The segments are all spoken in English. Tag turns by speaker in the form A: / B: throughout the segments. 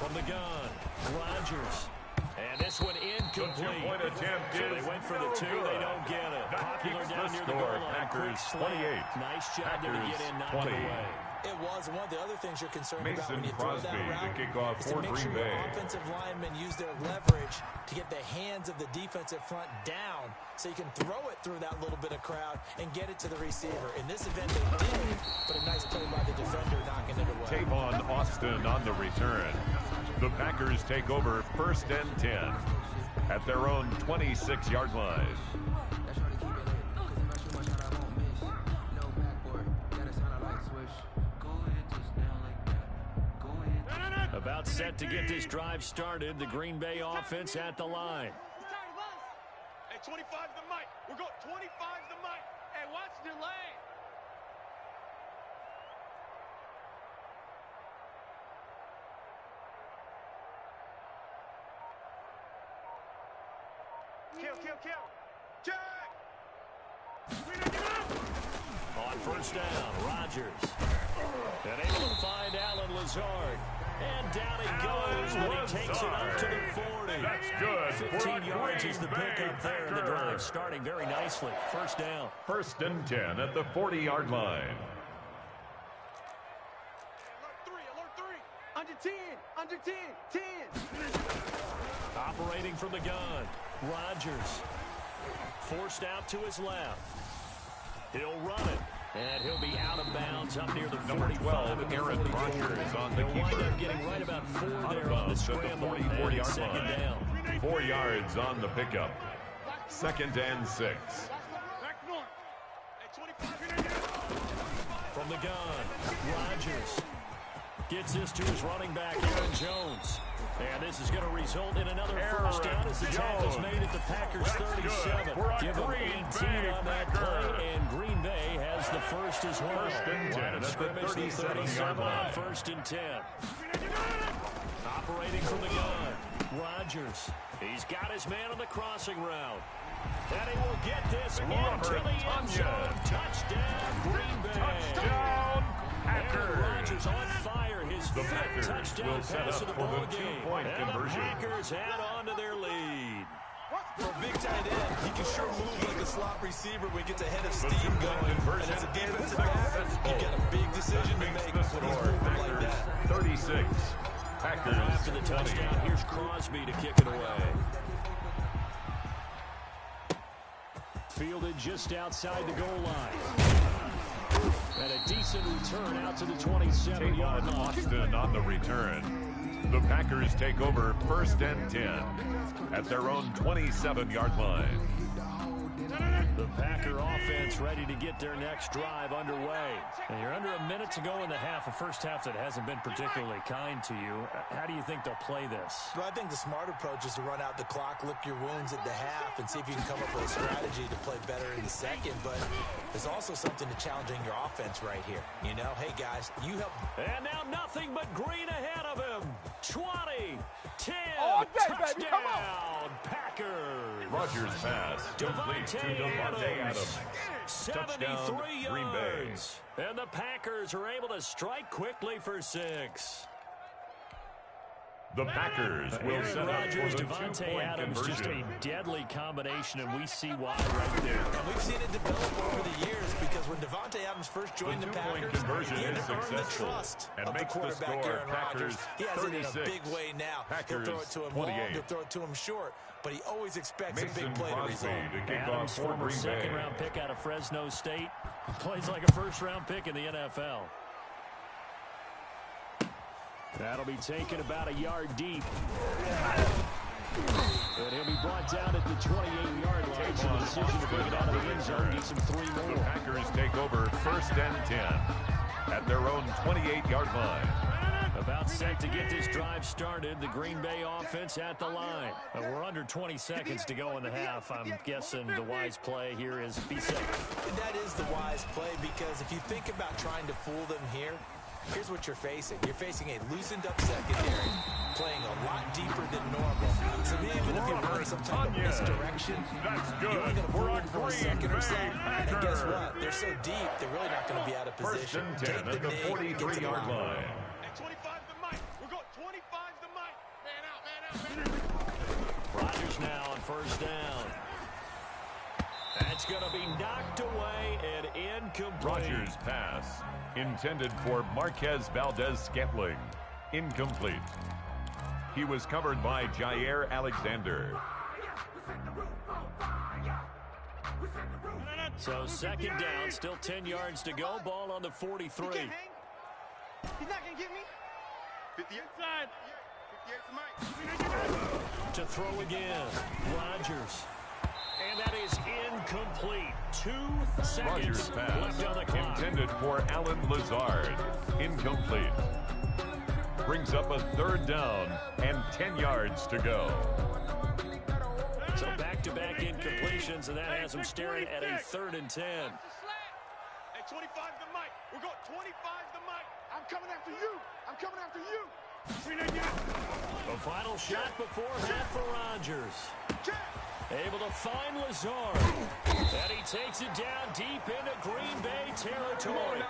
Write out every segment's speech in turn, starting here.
A: From the gun, Rodgers. And this one incomplete. So they went for the two. They don't get it. Popular down near the goal line. Quick slant. Nice job there to get in, knock it away.
B: It was. And one of the other things you're concerned about when you throw that route is to make sure your offensive linemen use their leverage to get the hands of the defensive front down so you can throw it through that little bit of crowd and get it to the receiver. In this event, they did, but a nice play by the defender knocking it away.
C: Tavon Austin on the return. The Packers take over 1st and 10 at their own 26-yard line.
A: About set to get this drive started. The Green Bay offense at the line.
D: Hey, 25 the mic. We're going 25 the mic. Hey, watch the lane. Kill. Check.
A: On 1st down, Rodgers. And able to find Alan Lazard. And down he goes, but he takes it up to the 40.
C: That's good.
A: 15 yards is the pickup there, and the drive starting very nicely. 1st down.
C: 1st and 10 at the 40-yard line.
D: Alert 3. Under 10. 10.
A: Operating from the gun, Rodgers. Forced out to his left. He'll run it. And he'll be out of bounds up near the 45.
C: Aaron Rodgers on the
A: He'll wind
C: keeper.
A: up getting right about 4 there on the scramble.
C: The 44-yard
A: second
C: line.
A: down.
C: 4 yards on the pickup. 2nd and 6.
D: Back north. Hey, 25.
A: From the gun, Rodgers gets this to his running back, Aaron Jones. And this is going to result in another 1st down as the tackle's made at the Packers 37. Give them 18 on that play, and Green Bay has the first as well.
C: 1st and 10 at the 37-yard line.
A: 1st and 10. Operating from the gun, Rodgers. He's got his man on the crossing route. And he will get this into the end zone. Touchdown, Green Bay.
C: Touchdown, Packers.
A: Aaron Rodgers on fire. His
C: The
A: 5th
C: Packers
A: touchdown
C: will set
A: pass
C: up
A: of the
C: for
A: ball
C: the
A: game.
C: two-point
A: And
C: conversion.
A: the Packers add on to their lead.
B: For a big tight end, he can sure move like a slot receiver when he gets a head of steam going. And as a defensive back, you've got a big decision to make when he's moving like that.
C: 36. Packers
A: After the touchdown, here's Crosby to kick it away. Fielded just outside the goal line. And a decent return out to the 27-yard line.
C: Austin on the return. The Packers take over 1st and 10 at their own 27-yard line.
A: The Packer offense ready to get their next drive underway. And you're under a minute to go in the half, a first half that hasn't been particularly kind to you. How do you think they'll play this?
B: Well, I think the smart approach is to run out the clock, lick your wounds at the half, and see if you can come up with a strategy to play better in the second. But there's also something to challenging your offense right here. You know, hey, guys, you help.
A: And now nothing but green ahead of him. 20, 10,
D: All day,
A: touchdown,
D: baby, come on.
A: Packers.
C: Rodgers pass complete to Davante Adams.
A: 73
C: Green Bay.
A: yards. And the Packers are able to strike quickly for 6.
C: The Packers will
A: Aaron
C: set up
A: Rodgers,
C: for the
A: Davante
C: two-point
A: Adams, just
C: conversion.
A: a deadly combination, and we see why right there.
B: And we've seen it develop over the years because when Davante Adams first joined the Packers,
C: conversion
B: he had
C: is
B: to earn the
C: successful
B: trust
C: and
B: of the
C: makes the
B: quarterback,
C: score
B: Aaron Rodgers.
C: Packers
B: He has it in a
C: 36,
B: big way now.
C: Packers
B: He'll throw it to him
C: 28.
B: long, he'll throw it to him short, but he always expects a
C: Mason
B: big play to
C: Crosby
B: result.
C: to kick off
A: Adams,
C: for
A: former
C: Green Bay.
A: second-round pick out of Fresno State, plays like a first-round pick in the NFL. That'll be taken about a yard deep. And he'll be brought down at the 28-yard line. So the decision to bring it out of the end zone gets him 3 more.
C: The Packers take over 1st and 10 at their own 28-yard line.
A: About set to get this drive started. The Green Bay offense at the line. We're under 20 seconds to go in the half. I'm guessing the wise play here is be safe.
B: And that is the wise play because if you think about trying to fool them here, here's what you're facing. You're facing a loosened up secondary, playing a lot deeper than normal. So even if you run some type of misdirection, you're only going to fool them for a second or so. And guess what? They're so deep, they're really not going to be out of position.
C: 1st and 10 at the 43-yard line.
D: Hey, 25 the mic. We're going 25 the mic.
A: now on first down. That's going to be knocked away and incomplete.
C: Rodgers' pass, intended for Marquez Valdez-Scantling. Incomplete. He was covered by Jair Alexander.
A: So second down, still 10 yards to go. Ball on the 43.
D: He's not going to get me. 50 inside. 58 to Mike.
A: To throw again, Rodgers. And that is incomplete. 2 seconds
C: Rodgers' pass,
A: left on the clock.
C: intended for Alan Lazard. Incomplete. Brings up a third down and 10 yards to go.
A: So back-to-back incompletions, and that has him staring at a 3rd and 10.
D: Hey, 25 to Mike. We're going 25 to Mike. I'm coming after you. I'm coming after you.
A: The final shot before half for Rodgers. Able to find Lazard. And he takes it down deep into Green Bay territory.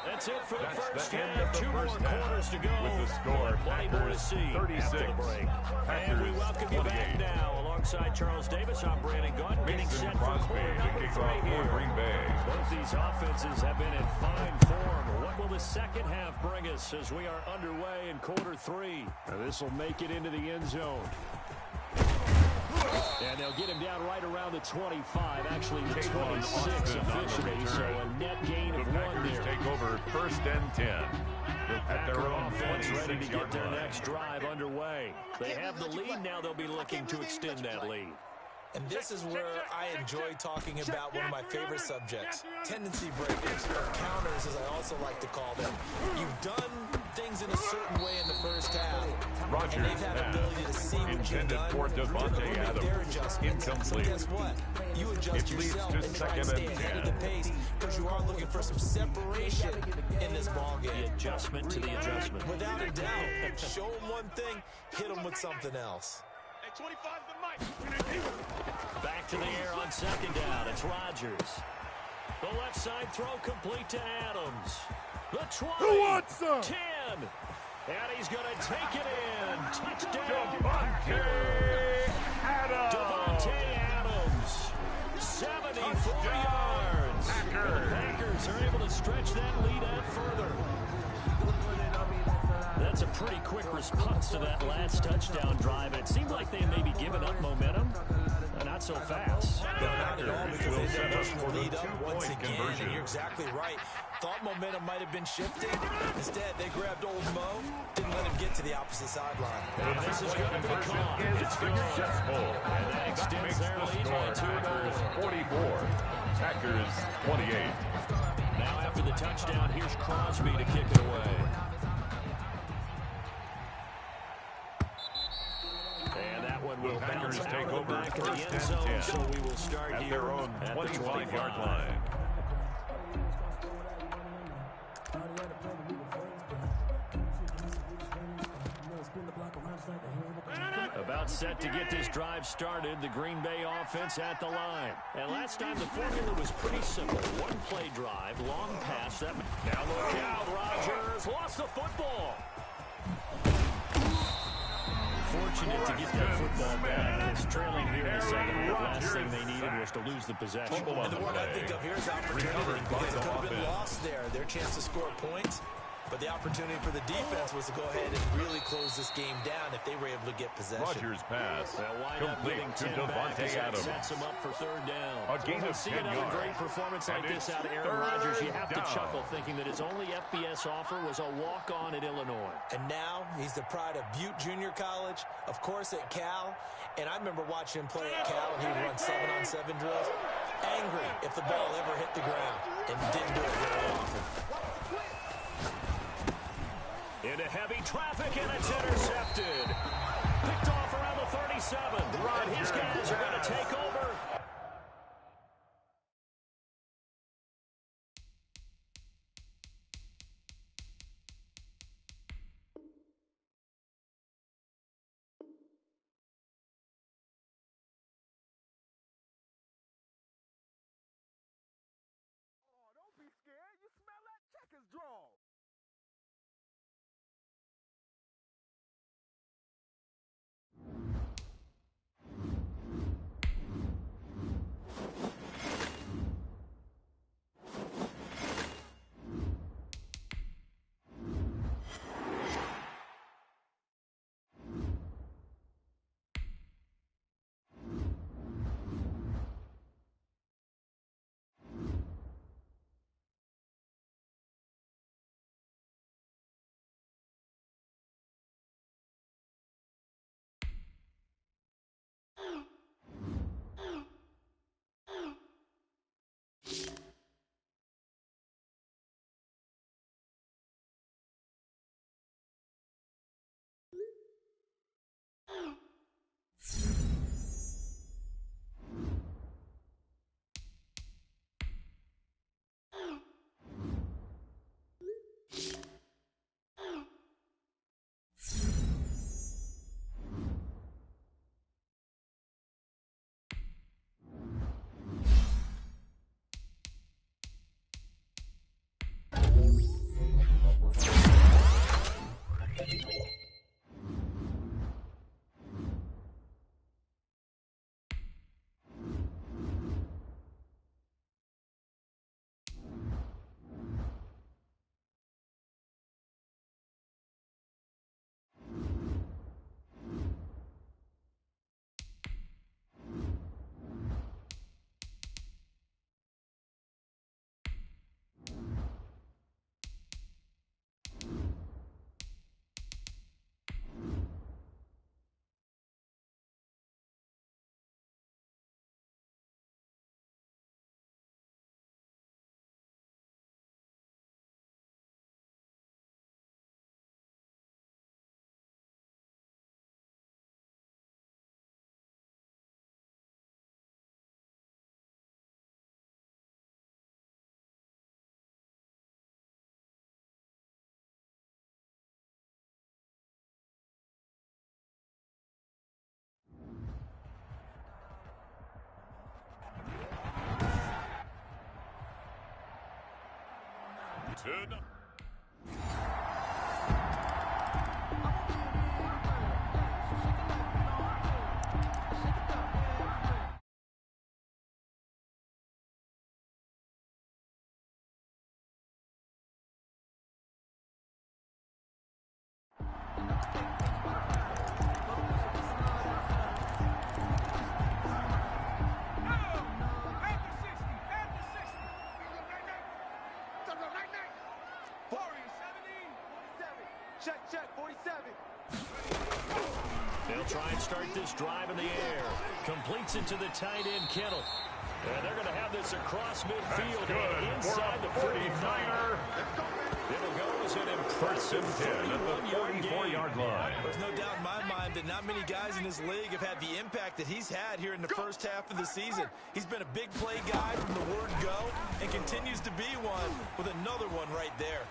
A: That's it for the first half. 2 more quarters to go.
C: With the score,
A: Plenty more to
C: Packers
A: see
C: 36.
A: after the break. And we welcome you back
C: 28.
A: now. Alongside Charles Davis, I'm Brandon Gunn. Getting
C: Mason
A: set for
C: Crosby
A: quarter
C: to
A: number
C: kick
A: 3
C: off for
A: here.
C: Green Bay.
A: Both these offenses have been in fine form. What will the second half bring us as we are underway in quarter 3? This will make it into the end zone. And they'll get him down right around the 25, actually the 26 officially, so a net gain of 1
C: Packers
A: there.
C: take over 1st and 10. At their own
A: Offense ready to
C: 26-yard
A: get their
C: line.
A: next drive underway. They have the lead, now they'll be looking to extend that lead.
B: And this is where I enjoy talking about one of my favorite subjects, tendency breakers, or counters as I also like to call them. You've done things in a certain way in the first half,
C: Rodgers
B: and they've had
C: pass,
B: ability to see what you've
C: intended
B: done,
C: for Devontae
B: make their
C: Adams.
B: adjustments. So
C: Incomplete.
B: guess what? You adjust
C: It leads
B: yourself
C: to
B: and try and
C: 2nd
B: stay
C: and
B: ahead of
C: 10.
B: the pace because you are looking for some separation in this ball
A: The
B: game.
A: adjustment to the adjustment.
B: Without a doubt, show them one thing, hit them with something else.
D: Hey, 25 to Mike.
A: Back to the air on second down. It's Rodgers. The left side throw complete to Adams. The 20.
E: Who wants some?
A: 10. And he's going to take it in. Touchdown.
C: Devontae Adams.
A: Devontae Adams. 74 yards.
C: Packers.
A: The Packers are able to stretch that lead out further. That's a pretty quick response to that last touchdown drive. It seemed like they may be giving up momentum. Not so fast.
B: No, not at all, because
C: will
B: they
C: set
B: never
C: up for the
B: lead up once
C: 2-point
B: again,
C: conversion.
B: and you're exactly right. Thought momentum might have been shifting. Instead, they grabbed old Mo, didn't let him get to the opposite sideline.
A: And this is going to be caught. It's good.
C: Successful.
A: And that extends
C: Makes
A: their
C: the
A: lead by
C: score
A: 2
C: Packers
A: goals.
C: 44. Packers 28.
A: Now after the touchdown, here's Crosby to kick it away. And that one will
C: Packers
A: bounce
C: take
A: out
C: over
A: back of the
C: 1st
A: end
C: and
A: zone.
C: 10.
A: So we will start
C: At
A: here
C: their own
A: at the
C: 25-yard
A: 25.
C: line.
A: About set to get this drive started, the Green Bay offense at the line. And last time the formula was pretty simple. One play drive, long pass. Now look out, Rodgers lost the football. Fortunate to get that football back. It's trailing here in the second half. Last thing they needed was to lose the possession.
C: Fumble on
B: And the
C: the
B: word I
C: play.
B: think of here is opportunity,
C: Recovered by
B: because it
C: the
B: could have been
C: offense.
B: lost there. Their chance to score points. But the opportunity for the defense was to go ahead and really close this game down if they were able to get possession.
C: Rodgers pass.
A: They'll wind up
C: Complete
A: getting
C: to
A: 10 back as
C: Devontae
A: that
C: Adams.
A: sets them up for third down.
C: A gain
A: When
C: of
A: you see
C: 10
A: another
C: yards.
A: great performance like
C: And
A: this
C: it's
A: out of Aaron
C: third
A: Rodgers, you have to
C: down.
A: chuckle thinking that his only FBS offer was a walk-on at Illinois.
B: And now he's the pride of Butte Junior College, of course at Cal. And I remember watching him play at Cal, and he would run 7-on-7 drills. Angry if the ball ever hit the ground, and didn't do it very often.
A: Into heavy traffic, and it's intercepted. Picked off around the 37. And his guys are going to take over.
E: Oh, don't be scared. You smell that checkers draw.
C: to...
D: Check, 47.
A: They'll try and start this drive in the air. Completes it to the tight end, Kittle. And they're going to have this across midfield and inside the 49er. It'll go as an impressive 41-yard
C: line.
B: There's no doubt in my mind that not many guys in this league have had the impact that he's had here in the first half of the season. He's been a big play guy from the word go and continues to be one with another one right there.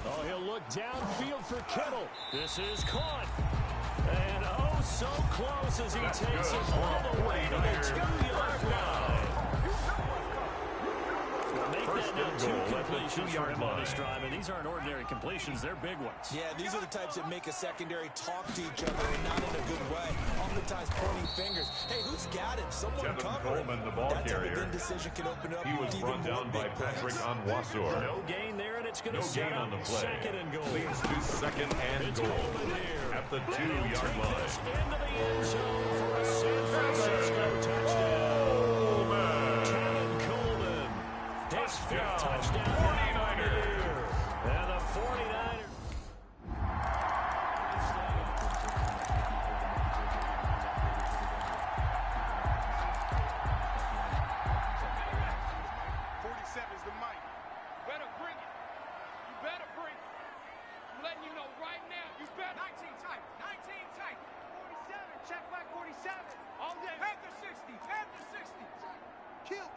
A: Oh, he'll look downfield for Kittle. This is caught. And oh, so close as he takes it all the way to the 2-yard line. Make that now 2 completions for him on this drive. And these aren't ordinary completions. They're big ones.
B: Yeah, these are the types that make a secondary talk to each other and not in a good way. Oftentimes pointing fingers. Hey, who's got him? Someone cover him.
C: Coleman, the ball carrier.
B: That decision can open up.
C: He was brought down by Patrick Onwuasor.
A: No gain there, and it's going to
C: set up
A: on the play. Second and goal.
C: Leads to second and goal at the 2-yard line.
A: Into the end zone for a San Francisco touchdown. Kevin Coleman. His 5th touchdown. 49er. And the 49ers.
D: Is the mic. Better bring it. You better bring it. I'm letting you know right now. You better. 19 tight. 19 tight. 47. Check back 47. All day. Panther 60. Panther 60. Kill.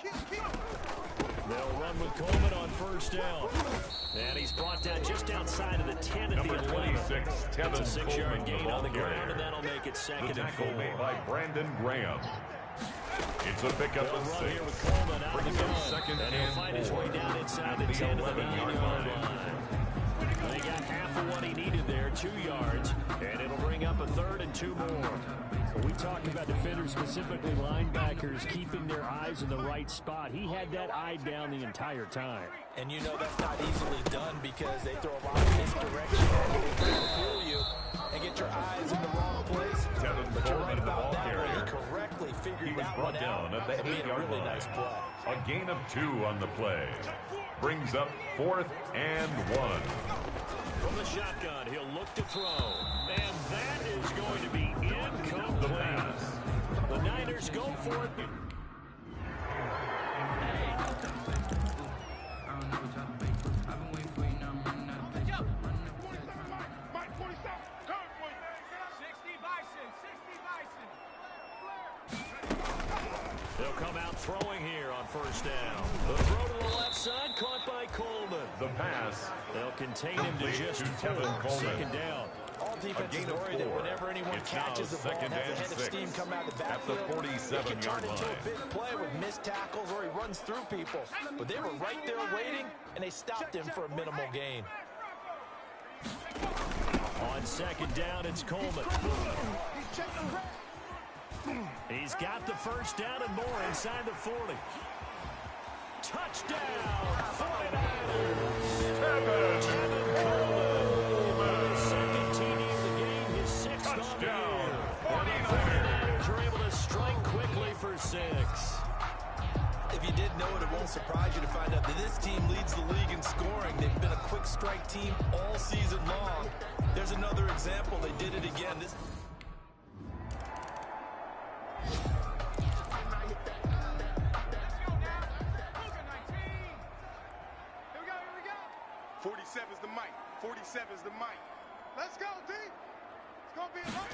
A: They'll run with Coleman on first down. And he's brought down just outside of the 10 at the 11.
C: 26,
A: It's a 6-yard gain on the ground, and that'll make it second and 4.
C: Made by Brandon Graham. It's a pickup of 6.
A: Here with Coleman out
C: Brings
A: the
C: him
A: gun.
C: second
A: And he'll find his way down inside the 10 to the 11-yard line. They got half of what he needed there, 2 yards, and it'll bring up a 3rd and 2 more. We talked about defenders, specifically linebackers, keeping their eyes in the right spot. He had that eye down the entire time.
B: And you know that's not easily done because they throw a lot of misdirection at you. They try to fool you and get your eyes in the wrong place. But you're right about that one. He correctly figured that one out
C: at the
B: and made a really nice play.
C: A gain of 2 on the play. Brings up 4th and 1.
A: From the shotgun, he'll look to throw. And that is going to be incomplete.
C: The pass.
A: The Niners go for it. They'll come out throwing here on first down. The throw to the left side, caught by Coleman.
C: The pass.
A: They'll contain him to just 4. Second down.
B: All defenses worry that whenever anyone catches the ball and has a head of steam come out of the backfield,
C: at the 47-yard
B: it can turn into
C: line.
B: a big play with missed tackles or he runs through people. But they were right there waiting, and they stopped him for a minimal gain.
A: On second down, it's Coleman. He's got the first down and more inside the 40. Touchdown, 49ers. Kevin Coleman. His second TD of the game, his 6th on the year. And the 49ers are able to strike quickly for 6.
B: If you didn't know it, it won't surprise you to find out that this team leads the league in scoring. They've been a quick strike team all season long. There's another example. They did it again.
D: The mic. 47's the mic. Let's go, D. It's going to be a lot.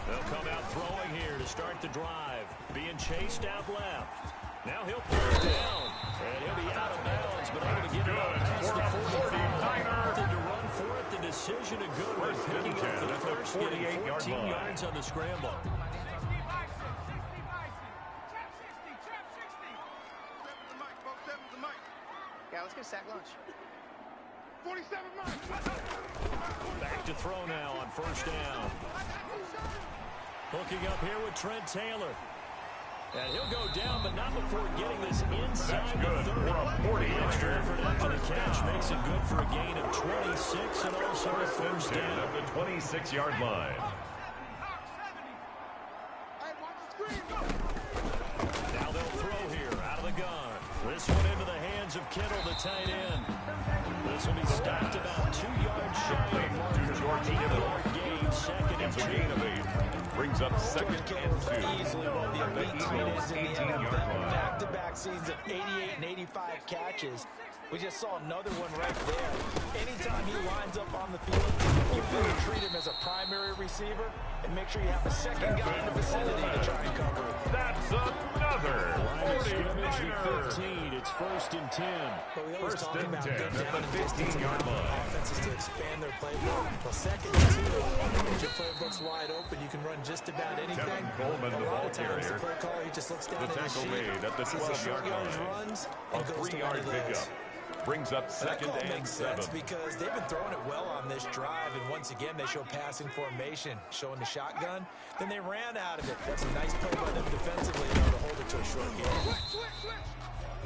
A: They'll come out throwing here to start the drive. Being chased out left. Now he'll pull it down. And he'll be out of bounds, but able to get it up past the 45. To run for it, the decision a good one. Picking up the first, getting 14 yards on the scramble.
D: Yeah, let's get sack lunch.
A: Back to throw now on first down. Hooking up here with Trent Taylor. And he'll go down, but not before getting this inside the 30. The extra effort after the catch makes it good for a gain of 26 and also a first down
C: at the 26-yard line.
A: Now they'll throw here out of the gun. This one into the hands of Kittle, the tight end. This will be stopped about 2 yards shy of the marker.
C: George Kittle.
A: Gain, second and
C: It's a gain of 8. Brings up second and 2.
B: Easily one of the elite tight ends in the
C: 18-yard
B: NFL.
C: line.
B: Back-to-back seasons of 88 and 85 catches. We just saw another one right there. Anytime he lines up on the field, you better treat him as a primary receiver and make sure you have a second guy in the vicinity to try and cover it.
C: That's another
A: Line of scrimmage
C: 49er.
A: to 15. It's first and 10.
B: But we always
C: First
B: talk
C: and
B: about
C: 10
B: good
C: at
B: down
C: the
B: and distance
C: 15-yard
B: allowing
C: line.
B: offenses to expand their playbook. Well, second and 2, if your playbook's wide open, you can run just about anything.
C: Kevin Coleman, the
B: A lot
C: ball
B: of times,
C: carrier.
B: the play caller, he just looks down
C: The
B: at his
C: tackle
B: sheet,
C: made at the
B: sees the
C: 12-yard
B: short yards
C: line.
B: runs,
C: A
B: and goes to one
C: 3-yard
B: of those.
C: pickup. Brings up
B: That
C: second
B: call
C: and
B: makes
C: 7.
B: sense because they've been throwing it well on this drive, and once again, they show passing formation, showing the shotgun. Then they ran out of it. That's a nice play by them defensively in order to hold it to a short game.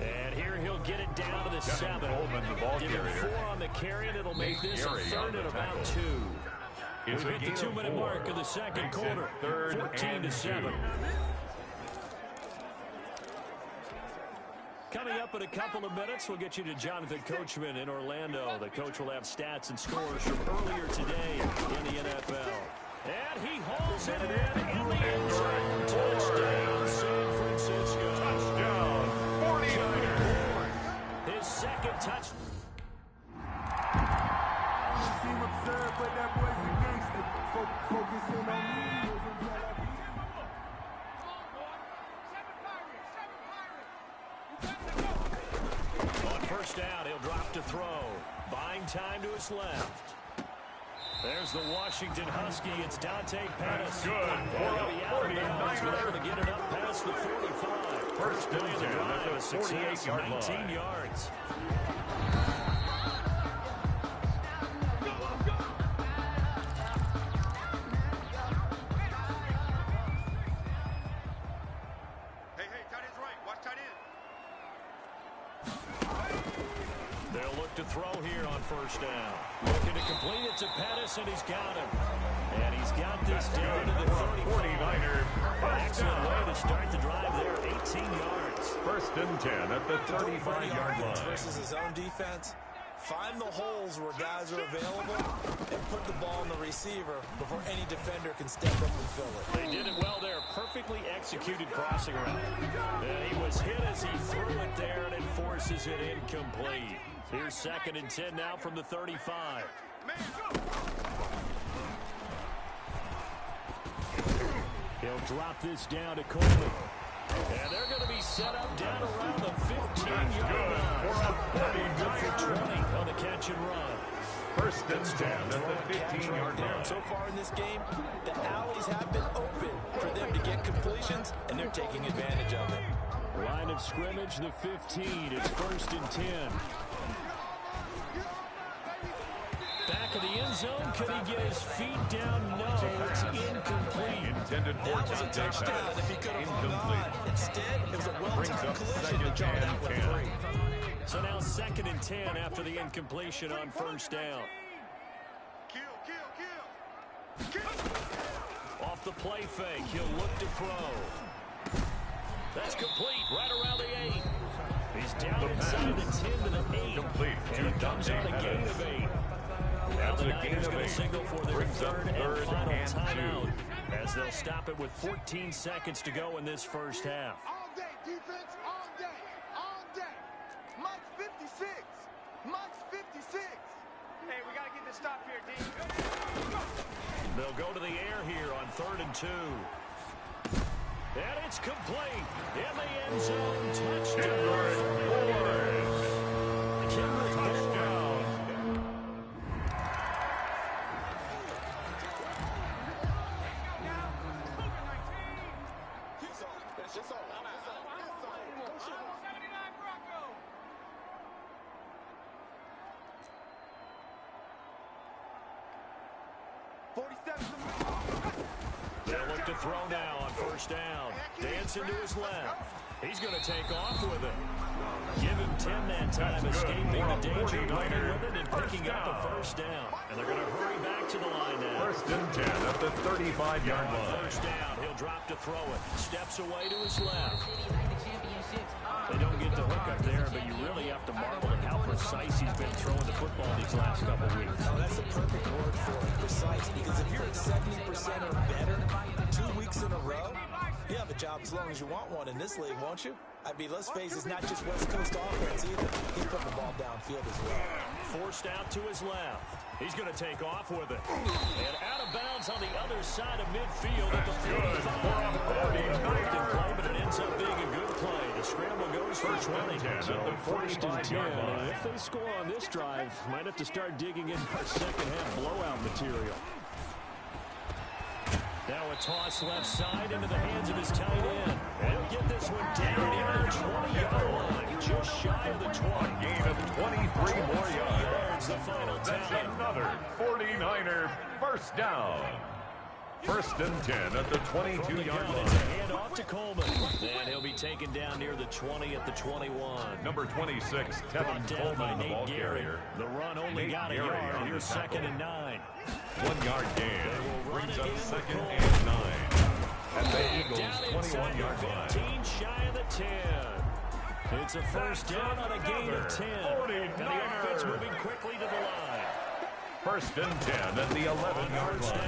A: And here he'll get it down to the 7.
C: Coleman, the ball
A: Give him
C: carrier.
A: 4 on the carry, and it'll make
C: Nate
A: this a
C: Gary on
A: third
C: the
A: and about
C: tackle.
A: 2.
C: It's
A: We've
C: a
A: hit the
C: gain of
A: 2-minute
C: 4.
A: mark of the second
C: Makes it
A: quarter.
C: third
A: 14
C: and
A: to 7.
C: 2.
A: Coming up in a couple of minutes, we'll get you to Jonathan Coachman in Orlando. The coach will have stats and scores from earlier today in the NFL. And he hauls it in the end zone. Touchdown, San Francisco.
C: Touchdown, 49ers.
A: His second touch.
E: Team absurd, but that boy's a gangster. Focusing on me.
A: On first down, he'll drop to throw. Buying time to his left. There's the Washington Husky. It's Dante Pettis.
C: Good for a 49er.
A: To get it up past the 45.
C: First
A: play of the
C: and 10
A: drive,
C: at
A: a
C: the
A: success,
C: 48-yard
A: 19
C: line.
A: yards.
D: Hey, tight end's right. Watch tight end.
A: They'll look to throw here on first down. Looking to complete it to Pettis, and he's got him. And he's got this down to the 35.
C: 49ers.
A: An excellent way to start the drive there, 18 yards.
C: First and 10 at the 35-yard
B: Offense
C: line.
B: versus his own defense. Find the holes where guys are available and put the ball in the receiver before any defender can step up and fill it.
A: They did it well there. Perfectly executed crossing route. And he was hit as he threw it there, and it forces it incomplete. Here's second and 10 now from the 35. He'll drop this down to Coleman. And they're going to be set up down around the 15-yard line. Good for 20 on the catch and run.
C: First and 10 at the 15-yard line.
B: So far in this game, the alleys have been open for them to get completions, and they're taking advantage of it.
A: Line of scrimmage, the 15. It's first and 10. Back of the end zone. Can he get his feet down? No, it's incomplete.
C: Intended for
B: That was a
C: Dante
B: touchdown
C: Pettis.
B: if he could have hung
C: Incomplete.
B: on. Instead, it was a
C: Brings
B: well-timed
C: up
B: collision to
C: second
B: draw that
C: and
B: one
C: 10.
B: free.
A: So now second and 10 after the incompletion on first down.
D: Kill.
A: Off the play fake, he'll look to throw. That's complete, right around the 8. He's down
C: The
A: inside
C: pass.
A: the 10 to the 8.
C: Complete to
A: And it comes
C: Dante
A: on a gain
C: Pettis.
A: of 8. Now
C: That's
A: the
C: a gain
A: Niners
C: of
A: going to
C: 8.
A: signal for their
C: Brings up
A: third and
C: third
A: final
C: and
A: timeout
C: 2.
A: as they'll stop it with 14 seconds to go in this first half.
E: All day, defense, all day, all day. Mike's 56. Mike's 56.
D: Hey, we got to get this stop here, D.
A: They'll go to the air here on third and 2. And it's complete. In the end zone, touchdown. Touchdown.
E: 47 to me.
A: They'll look to throw now on first down. Dancing to his left. He's going to take off with it. Give him 10 that time, escaping the danger, running with it, and picking up a first down. And they're going to hurry back to the line now.
C: First and 10 at the 35-yard line.
A: First down, he'll drop to throw it. Steps away to his left. They don't get the hook up there, but you really have to marvel at how precise he's been throwing the football these last couple weeks.
B: Oh, that's the perfect word for it, precise, because if you're at 70% or better 2 weeks in a row, you have a job as long as you want one in this league, won't you? I mean, let's face it, it's not just West Coast offense either. He's putting the ball downfield as well.
A: Forced out to his left. He's going to take off with it. And out of bounds on the other side of midfield at the 45. But it ends up being a good play. The scramble goes for 20.
C: So
A: first and 10. If they score on this drive, might have to start digging in our second half blowout material. Now a toss left side into the hands of his tight end. And he'll get this one down near the 20-yard line. Just shy of the 20.
C: Gain of 23 more yards.
A: The final
C: That's
A: tally.
C: another 49er first down. First and 10 at the 22-yard line.
A: It's a handoff to Coleman. And he'll be taken down near the 20 at the 21.
C: Number 26, Tevin Coleman, the ball carrier.
A: The run only got a yard. Here's second and 9.
C: 1 yard gain brings up second and 9 at the Eagles' 21-yard line.
A: 15 shy of the 10. It's a first down on a gain of 10. And the offense moving quickly to the line.
C: First and 10 at the 11-yard line.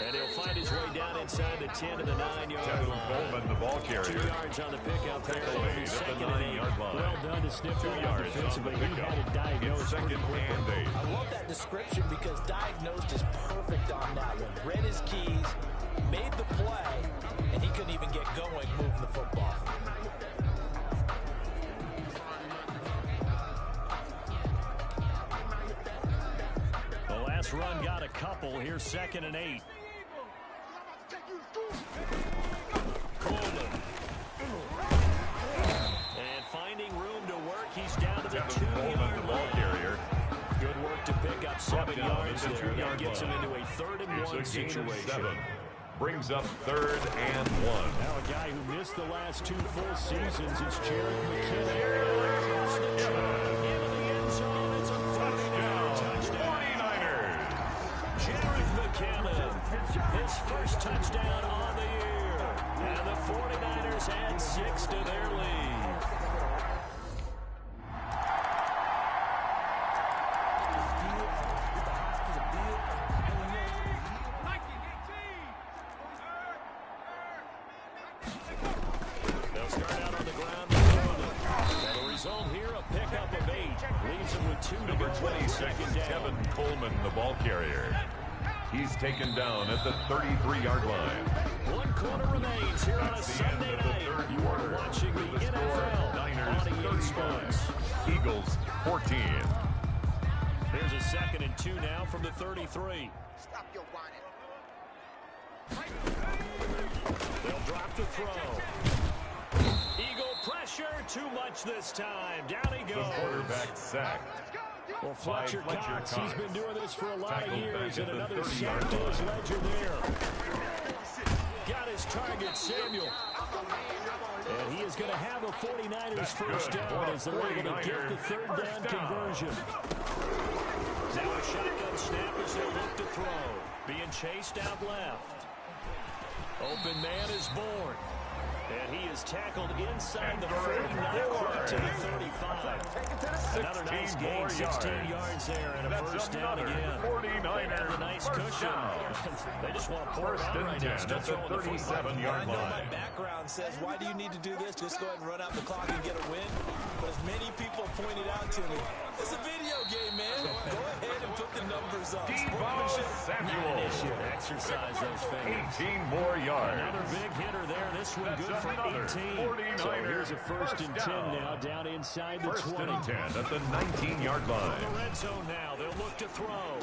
A: And he'll find his way down inside the 10 to the 9-yard
C: Tevin
A: line.
C: Coleman, the ball
A: 2
C: carrier.
A: yards on the pickup there.
C: Tackle made at the 9-yard line.
A: Well done to sniff
C: 2
A: out
C: yards
A: defensively.
C: on the
A: He
C: pickup.
A: had it diagnosed
C: It's second
A: pretty quickly.
C: and 8.
B: I love that description because diagnosed is perfect on that one. Read his keys, made the play, and he couldn't even get going moving the football.
A: The last run got a couple. Here's second and 8. Coleman. And finding room to work, he's down to the
C: Tevin Coleman,
A: 2-yard
C: the ball
A: line.
C: carrier.
A: Good work to pick up 7
C: down
A: yards
C: at the
A: there.
C: 2-yard
A: That gets him
C: line.
A: into a 3rd and
C: Here's
A: 1
C: a gain of
A: situation.
C: 7. Brings up 3rd and 1.
A: Now a guy who missed the last 2 full seasons is Jared McKinnon. Across the track, into the end zone. It's a 49er touchdown.
C: 49ers.
A: Jared McKinnon, his first touchdown on the year. And the 49ers add 6 to their lead. They'll start out on the ground. And the result here, a pickup of 8. Leaves them with 2 to
C: Number
A: go.
C: 26,
A: Second down.
C: Tevin Coleman, the ball carrier. He's taken down at the 33-yard line.
A: 1 quarter remains here on a
C: That's the
A: Sunday
C: end of the
A: night.
C: third
A: You are
C: quarter.
A: watching the
C: With the score,
A: NFL
C: Niners
A: on EA
C: 31,
A: Sports.
C: Eagles 14.
A: Here's a second and 2 now from the 33.
E: Stop your whining.
A: They'll drop to throw. Eagle pressure, too much this time. Down he
C: The
A: goes.
C: quarterback sacked.
A: Well, Fletcher
C: Fletcher
A: Cox,
C: Cox.
A: he's been doing this for a lot of
C: Tackled
A: years,
C: back
A: and
C: at the
A: another
C: 30-yard
A: sack to his
C: line.
A: ledger there. Got his target, Samuel. And he is going to have a 49ers
C: That's
A: first
C: good
A: down
C: for a
A: as they're able to get the
C: 49ers
A: third down
C: first down.
A: conversion. Now a shotgun snap as they look to throw. Being chased out left. Open man is born. And he is tackled inside the 49 to the 35. Another nice gain, 16 yards there, and a
C: That's
A: first down
C: another
A: again.
C: 49er
A: They have a nice
C: first
A: cushion.
C: down.
A: They just want to pour it
C: First
A: out
C: and
A: right
C: 10
A: now. Still
C: at the
A: throwing the football.
C: 37-yard
B: I know my
C: line.
B: background says, why do you need to do this? Just go ahead and run out the clock and get a win. But as many people pointed out to me, it's a video game, man. Go ahead and put the numbers up.
C: Deebo
B: Sportsmanship,
C: Samuel.
A: Should exercise those fingers.
C: 18 more yards.
A: Another big hitter there. This one
C: That's
A: good for
C: another
A: 18.
C: 49er
A: So here's a first and 10
C: down.
A: now down inside the
C: First
A: 20.
C: and 10 at the 19-yard
A: From
C: line.
A: the red zone now, they'll look to throw.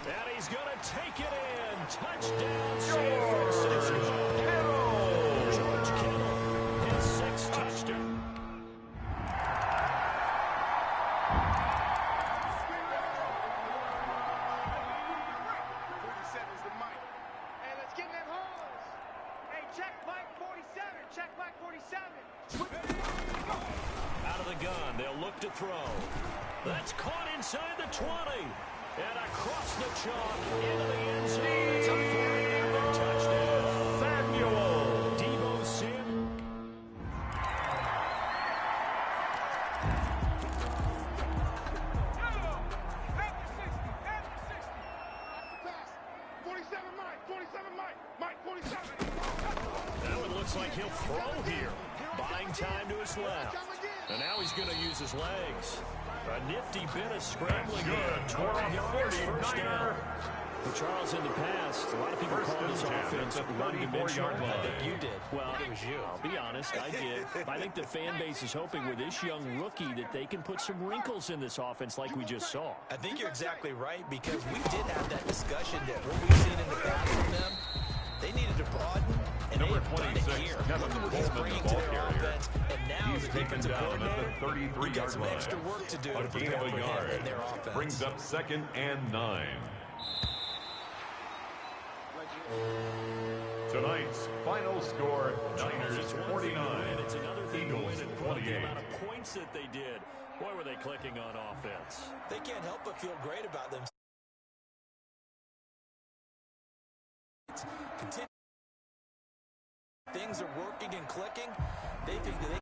A: And he's going to take it in. Touchdown, San Francisco. George Kittle, his 6th touchdown. the gun. They'll look to throw. That's caught inside the 20. And across the chalk into the end zone. It's a 49-yard touchdown.
C: Samuel.
A: Deebo Samuel. That one looks like he'll throw here. Buying time to his left. And now he's going to use his legs. A nifty bit of scrambling here. 12 yards, first down. Well, Charles, in the past, a lot of people call this offense one-dimensional.
B: I think you did.
A: Well,
B: it was you.
A: I'll be honest, I did. I think the fan base is hoping with this young rookie that they can put some wrinkles in this offense like we just saw.
B: I think you're exactly right, because we did have that discussion that what we've seen in the past from them, they needed to broaden, and
C: Number
B: they've done
C: 26,
B: it here.
C: Kevin
B: Look at what he's
C: Coleman,
B: bringing
C: the
B: to
C: ball
B: their
C: carrier.
B: offense, and now
C: He's
B: the
C: taken
B: defensive
C: down at the
B: coordinator, he got
C: 33-yard
B: some
C: line.
B: extra work to do
C: A
B: to
C: gain
B: prepare
C: of a
B: for him
C: yard.
B: in their offense.
C: Brings up 2nd and 9. Tonight's final score, Niners 49,
A: It's another thing to win
C: Eagles
A: and put the
C: 28.
A: amount of points that they did. Boy, were they clicking on offense.
B: They can't help but feel great about them. Continue. Things are working and clicking. They think that they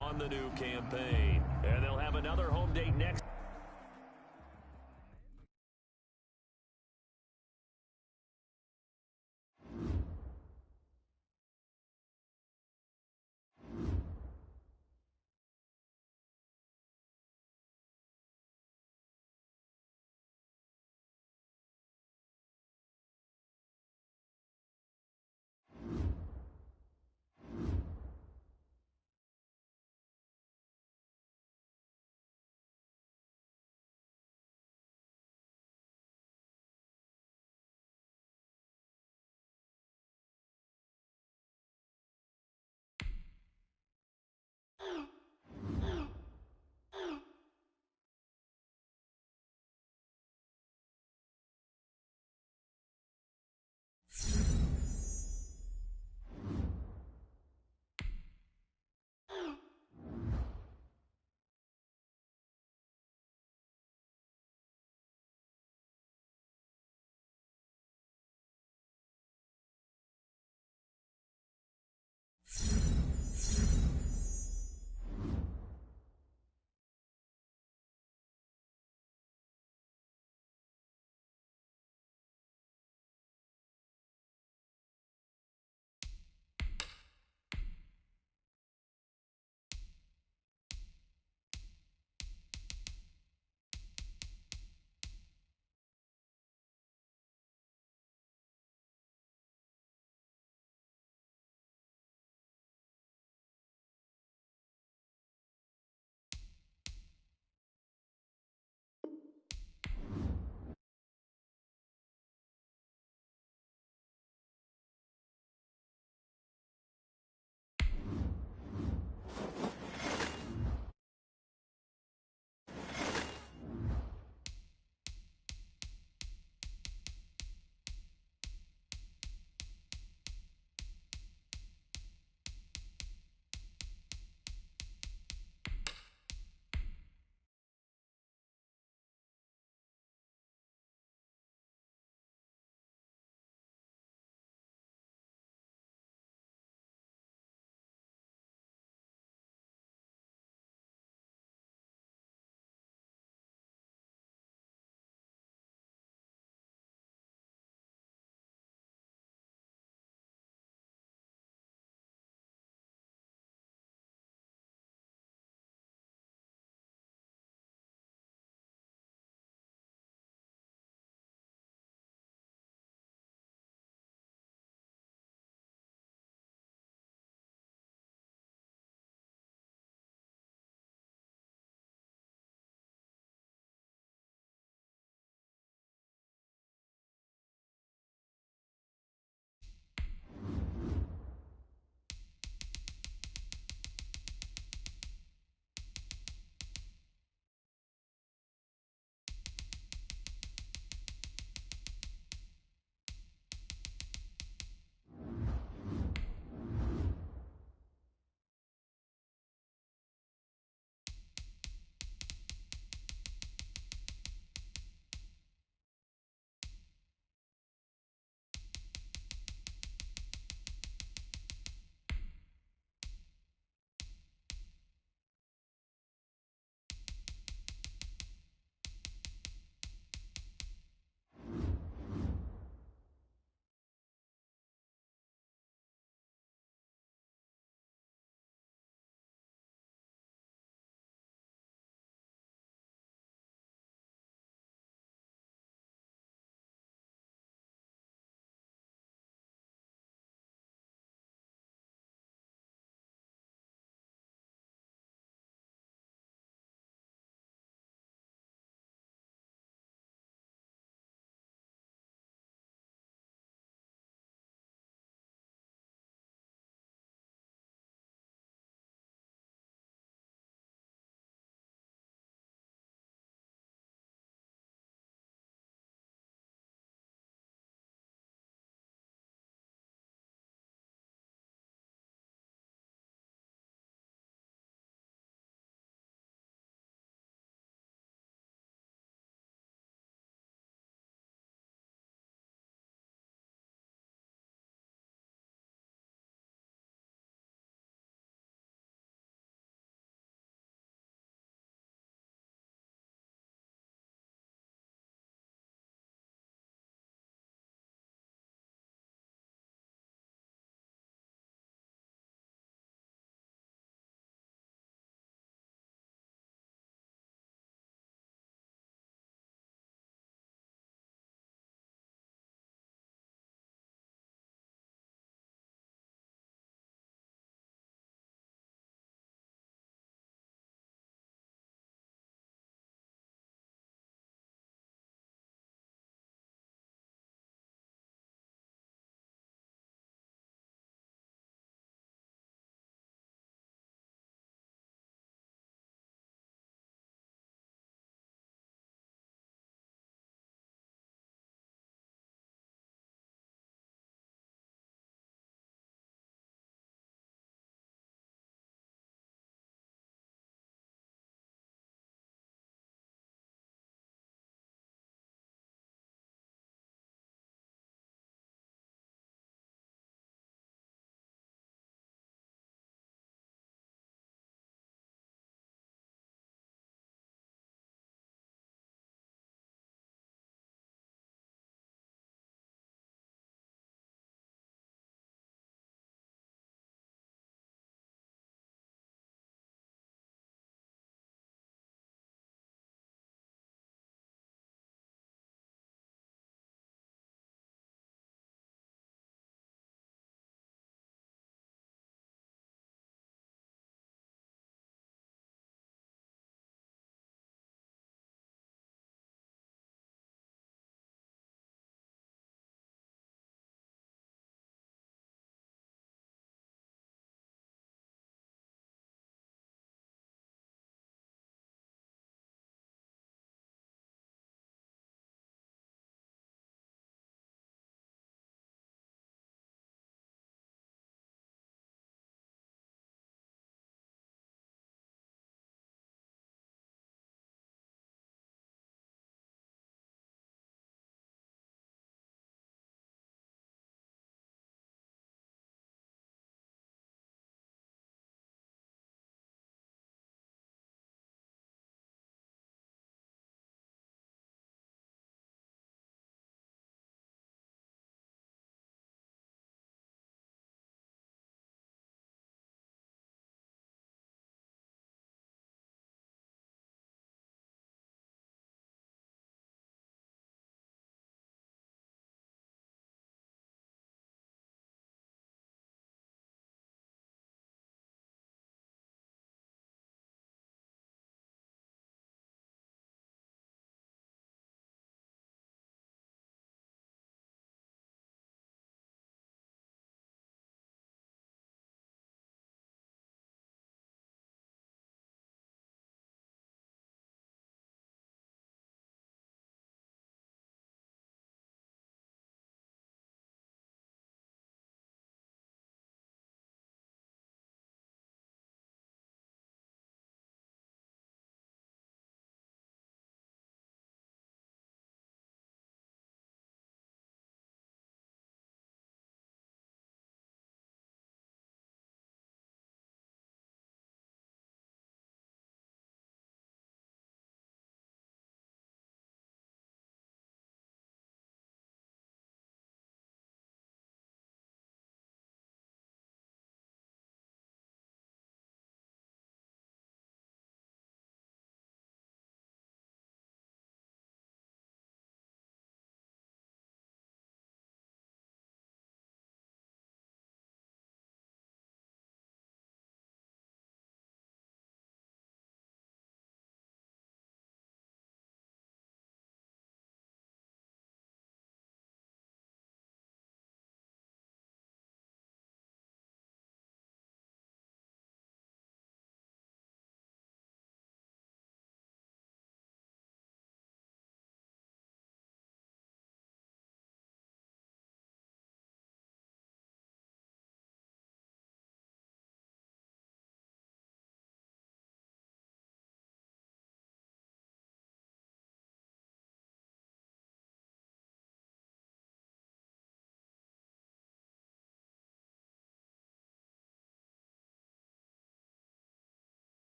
A: on the new campaign. And they'll have another home date next.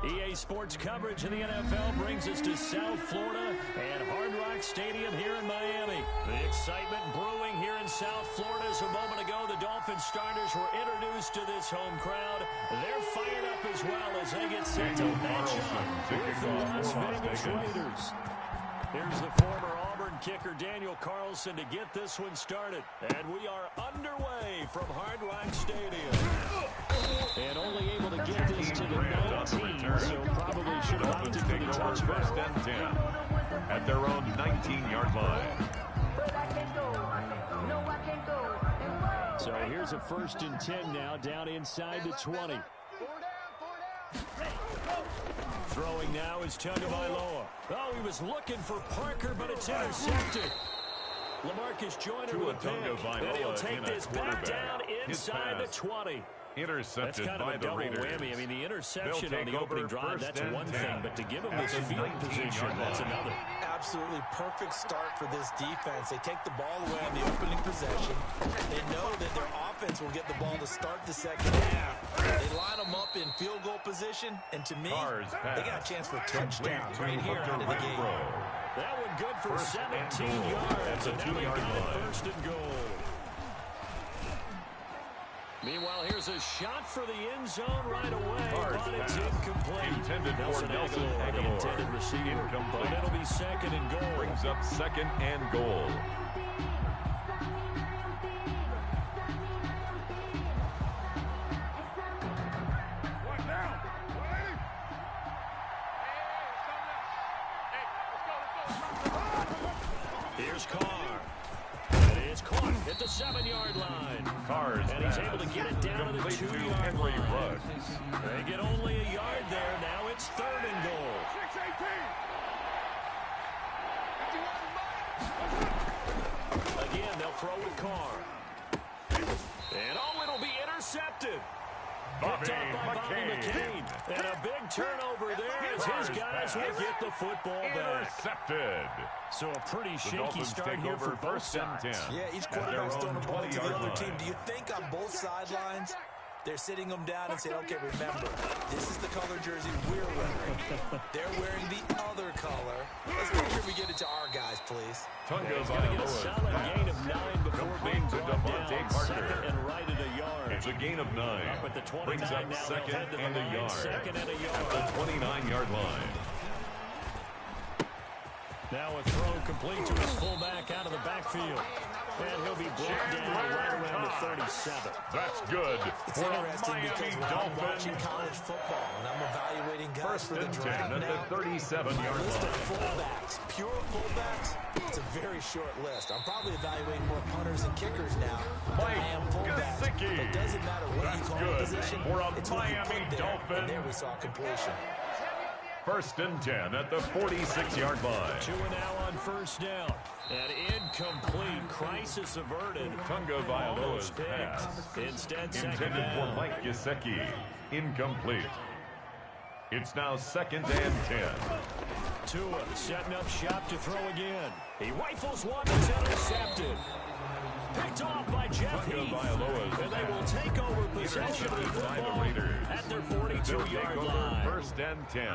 A: EA Sports coverage of the NFL brings us to South Florida and Hard Rock Stadium here in Miami. The excitement brewing here in South Florida as a moment ago the Dolphins starters were introduced to this home crowd. They're fired up as well as they get set to match up with the Las Vegas Raiders. Here's the former Auburn kicker Daniel Carlson to get this one started. And we are underway from Hard Rock Stadium. And only able to get this to the 19, so probably should have opted for the touchback.
C: First and 10 at their own 19-yard line.
A: So here's a 1st and 10 now, down inside the 20. Throwing now is Tagovailoa. Oh, he was looking for Parker, but it's intercepted. LaMarcus Joyner with a pick, and he'll take this back down inside the 20.
C: Intercepted
A: that's kind
C: by
A: of a
C: the
A: double
C: Raiders.
A: whammy. I mean, the interception on the opening drive, that's one thing, but to give him this field position, that's another.
B: Absolutely perfect start for this defense. They take the ball away on the opening possession. They know that their offense will get the ball to start the second half. They line them up in field goal position, and to me, they got a chance for touchdowns right here out of the gate.
A: That one good for 17 yards, and now they've got it 1st and goal. Meanwhile, here's a shot for the end zone right away, but it's incomplete.
C: Intended for Nelson
A: Aguilar, the intended receiver, but it'll be 2nd and goal.
C: Brings up 2nd and goal.
D: What now?
A: Here's Carr. And it is caught at the 7-yard line.
C: Carr's
A: and he's able to get it down to the 2-yard line. They get only a yard there. Now it's 3rd and goal.
D: 6-18.
A: Again, they'll throw with Carr. And oh, it'll be intercepted. Picked up by Bobby McCain. And a big turnover there as his guys will get the football back.
C: Intercepted.
A: So a pretty shaky start here for both sides.
B: Yeah, each quarterback's throwing the ball to the other team. Do you think on both sidelines they're sitting them down and saying, okay, remember, this is the color jersey we're wearing. They're wearing the other color. Let's make sure we get it to our guys, please.
A: He's going to get a solid gain of 9 before being brought down. 2nd and right at a yard.
C: It's a gain of 9.
A: Up at the 29
C: Brings up
A: now.
C: 2nd and a yard.
A: 2nd and a yard.
C: At the 29-yard line.
A: Now a throw complete to his fullback out of the backfield. And he'll be brought down right around the 37.
C: That's good.
B: It's
C: for
B: interesting
C: Miami
B: because when I'm watching college football and I'm evaluating guys for the draft
C: at
B: now,
C: the 37-yard
B: list of
C: line.
B: fullbacks, pure fullbacks, it's a very short list. I'm probably evaluating more punters and kickers now than I am fullbacks. But it doesn't matter what you call the position.
C: For a
B: it's what you
C: Miami
B: put there.
C: Dolphin.
B: And there we saw completion.
C: 1st and 10 at the 46-yard line.
A: Tua now on 1st down. And incomplete. Crisis averted.
C: Tagovailoa's pass.
A: Instead, 2nd
C: Intended for
A: down.
C: Mike Gesicki. Incomplete. It's now 2nd and 10.
A: Tua setting up shop to throw again. He rifles one that's intercepted. Picked off by Jeff Heath. And they will take over possession of the football at their 42-yard line.
C: 1st and 10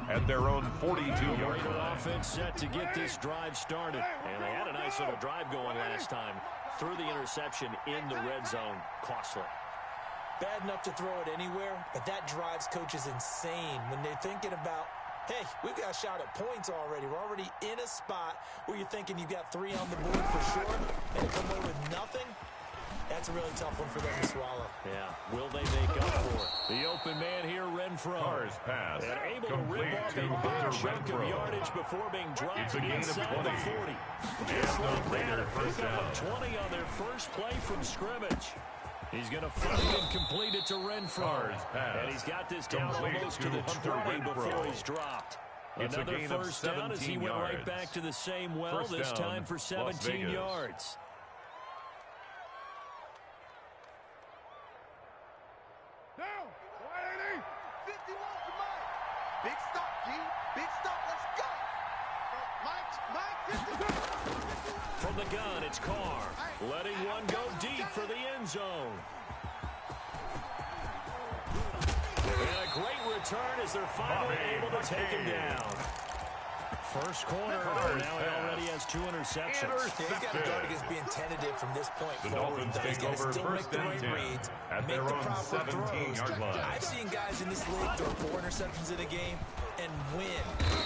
C: at their own 42-yard
A: Raider
C: line.
A: offense set to get this drive started. And they had a nice little drive going last time. Threw the interception in the red zone. Costly.
B: Bad enough to throw it anywhere, but that drives coaches insane when they're thinking about, hey, we've got a shot at points already. We're already in a spot where you're thinking you've got 3 on the board for sure, and to come away with nothing, that's a really tough one for them to swallow.
A: Yeah, will they make up for it? The open man here, Renfro.
C: Carr's pass.
A: And able to
C: Complete
A: rip off
C: to
A: a big
C: Hunter
A: chunk of
C: Renfro.
A: yardage before being dropped
C: It's a gain of
A: inside
C: 20.
A: the 40.
C: Yes,
A: Just like
C: the
A: that,
C: Raider
A: a
C: first
A: pickup
C: down.
A: of 20 on their first play from scrimmage. He's going to find and complete it to Renfro.
C: Carr's pass.
A: And he's got this down
C: Complete
A: almost
C: to
A: to the
C: Hunter
A: 20
C: Renfro.
A: before he's dropped.
C: It's a
A: Another
C: gain of
A: first down as he
C: 17
A: went right
C: yards.
A: back to the same well,
C: First
A: this
C: down,
A: time for
C: Las
A: 17
C: Vegas.
A: yards.
D: Down. 180.
E: 51 for Mike. Big stop, G. Big stop. Let's go. Mike, 50.
A: From the gun, it's Carr. Letting one go deep for the end zone. And a great return as they're finally able to take him down. First quarter, now he already has 2 interceptions.
B: Yeah, he's got to guard against being tentative from this point
C: The
B: forward.
C: Dolphins
B: He's
C: take
B: got to
C: over
B: still make
C: first
B: the
C: and
B: right
C: 10
B: reads,
C: at
B: make
C: their
B: the
C: own
B: proper
C: 17-yard line.
B: I've seen guys in this league throw 4 interceptions in a game and win.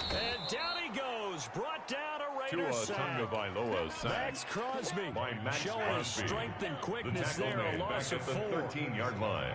A: And down he goes, brought down a Raider
C: Tua
A: sack.
C: Tagovailoa sack.
A: Max Crosby
C: By Max
A: showing his
C: Crosby.
A: strength and
C: The
A: quickness
C: tackle
A: there, a
C: made
A: loss
C: back
A: of
C: at the
A: 4.
C: 13-yard line.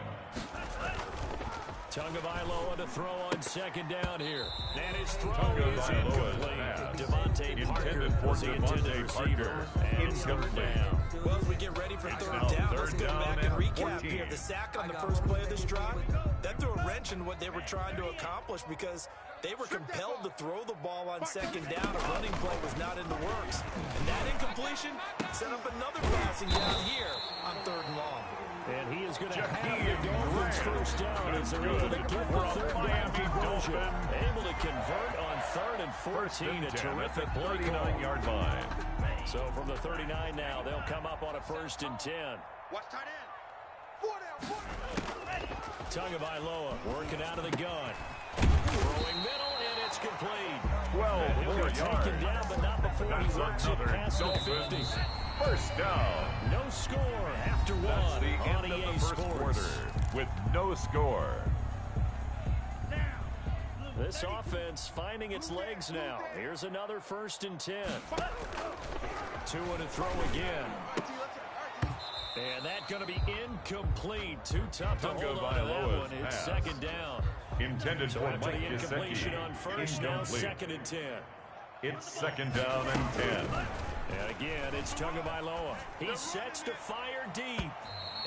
A: Tagovailoa to throw on second down here. And his throw is
C: Tagovailoa's
A: incomplete.
C: pass.
A: Devontae Parker
C: Intended for
A: was the intended
C: Devontae
A: receiver.
C: Parker.
A: And it's third
C: Incomplete.
A: down.
B: Well, as we get ready for third
C: Now
B: down,
C: third
B: let's go
C: down
B: back
C: and
B: and recap
C: 14.
B: here. The sack on the first play of this drive, that threw a wrench in what they were trying to accomplish because they were compelled to throw the ball on second down. A running play was not in the works. And that incompletion set up another passing down here on third and long.
A: And he is going to have the Dolphins first down as they're able to get the third down conversion. Able to convert on 3rd and 14. A terrific play call.
C: 39-yard line.
A: So from the 39 now, they'll come up on a 1st and 10.
D: Watch tight end. 4 down.
A: Tagovailoa working out of the gun. Throwing middle, and it's complete.
C: 12
A: He'll
C: more
A: be taken
C: yards.
A: down, but not before he
C: That's
A: works it
C: another
A: past the 50.
C: Dolphins first down.
A: No score after
C: That's
A: one
C: the
A: on
C: end of
A: EA
C: the first
A: Sports.
C: quarter with no score.
A: This offense finding its legs now. Here's another 1st and 10. 2 and a throw again. And that's going to be incomplete. Too tough to hold on to that one. It's
C: pass.
A: second down.
C: Intended
A: So
C: for
A: after
C: Mike
A: the incompletion
C: Gesicki.
A: on first, now
C: Incomplete.
A: 2nd and 10.
C: It's second down and 10.
A: And again, it's Tagovailoa. He sets to fire deep.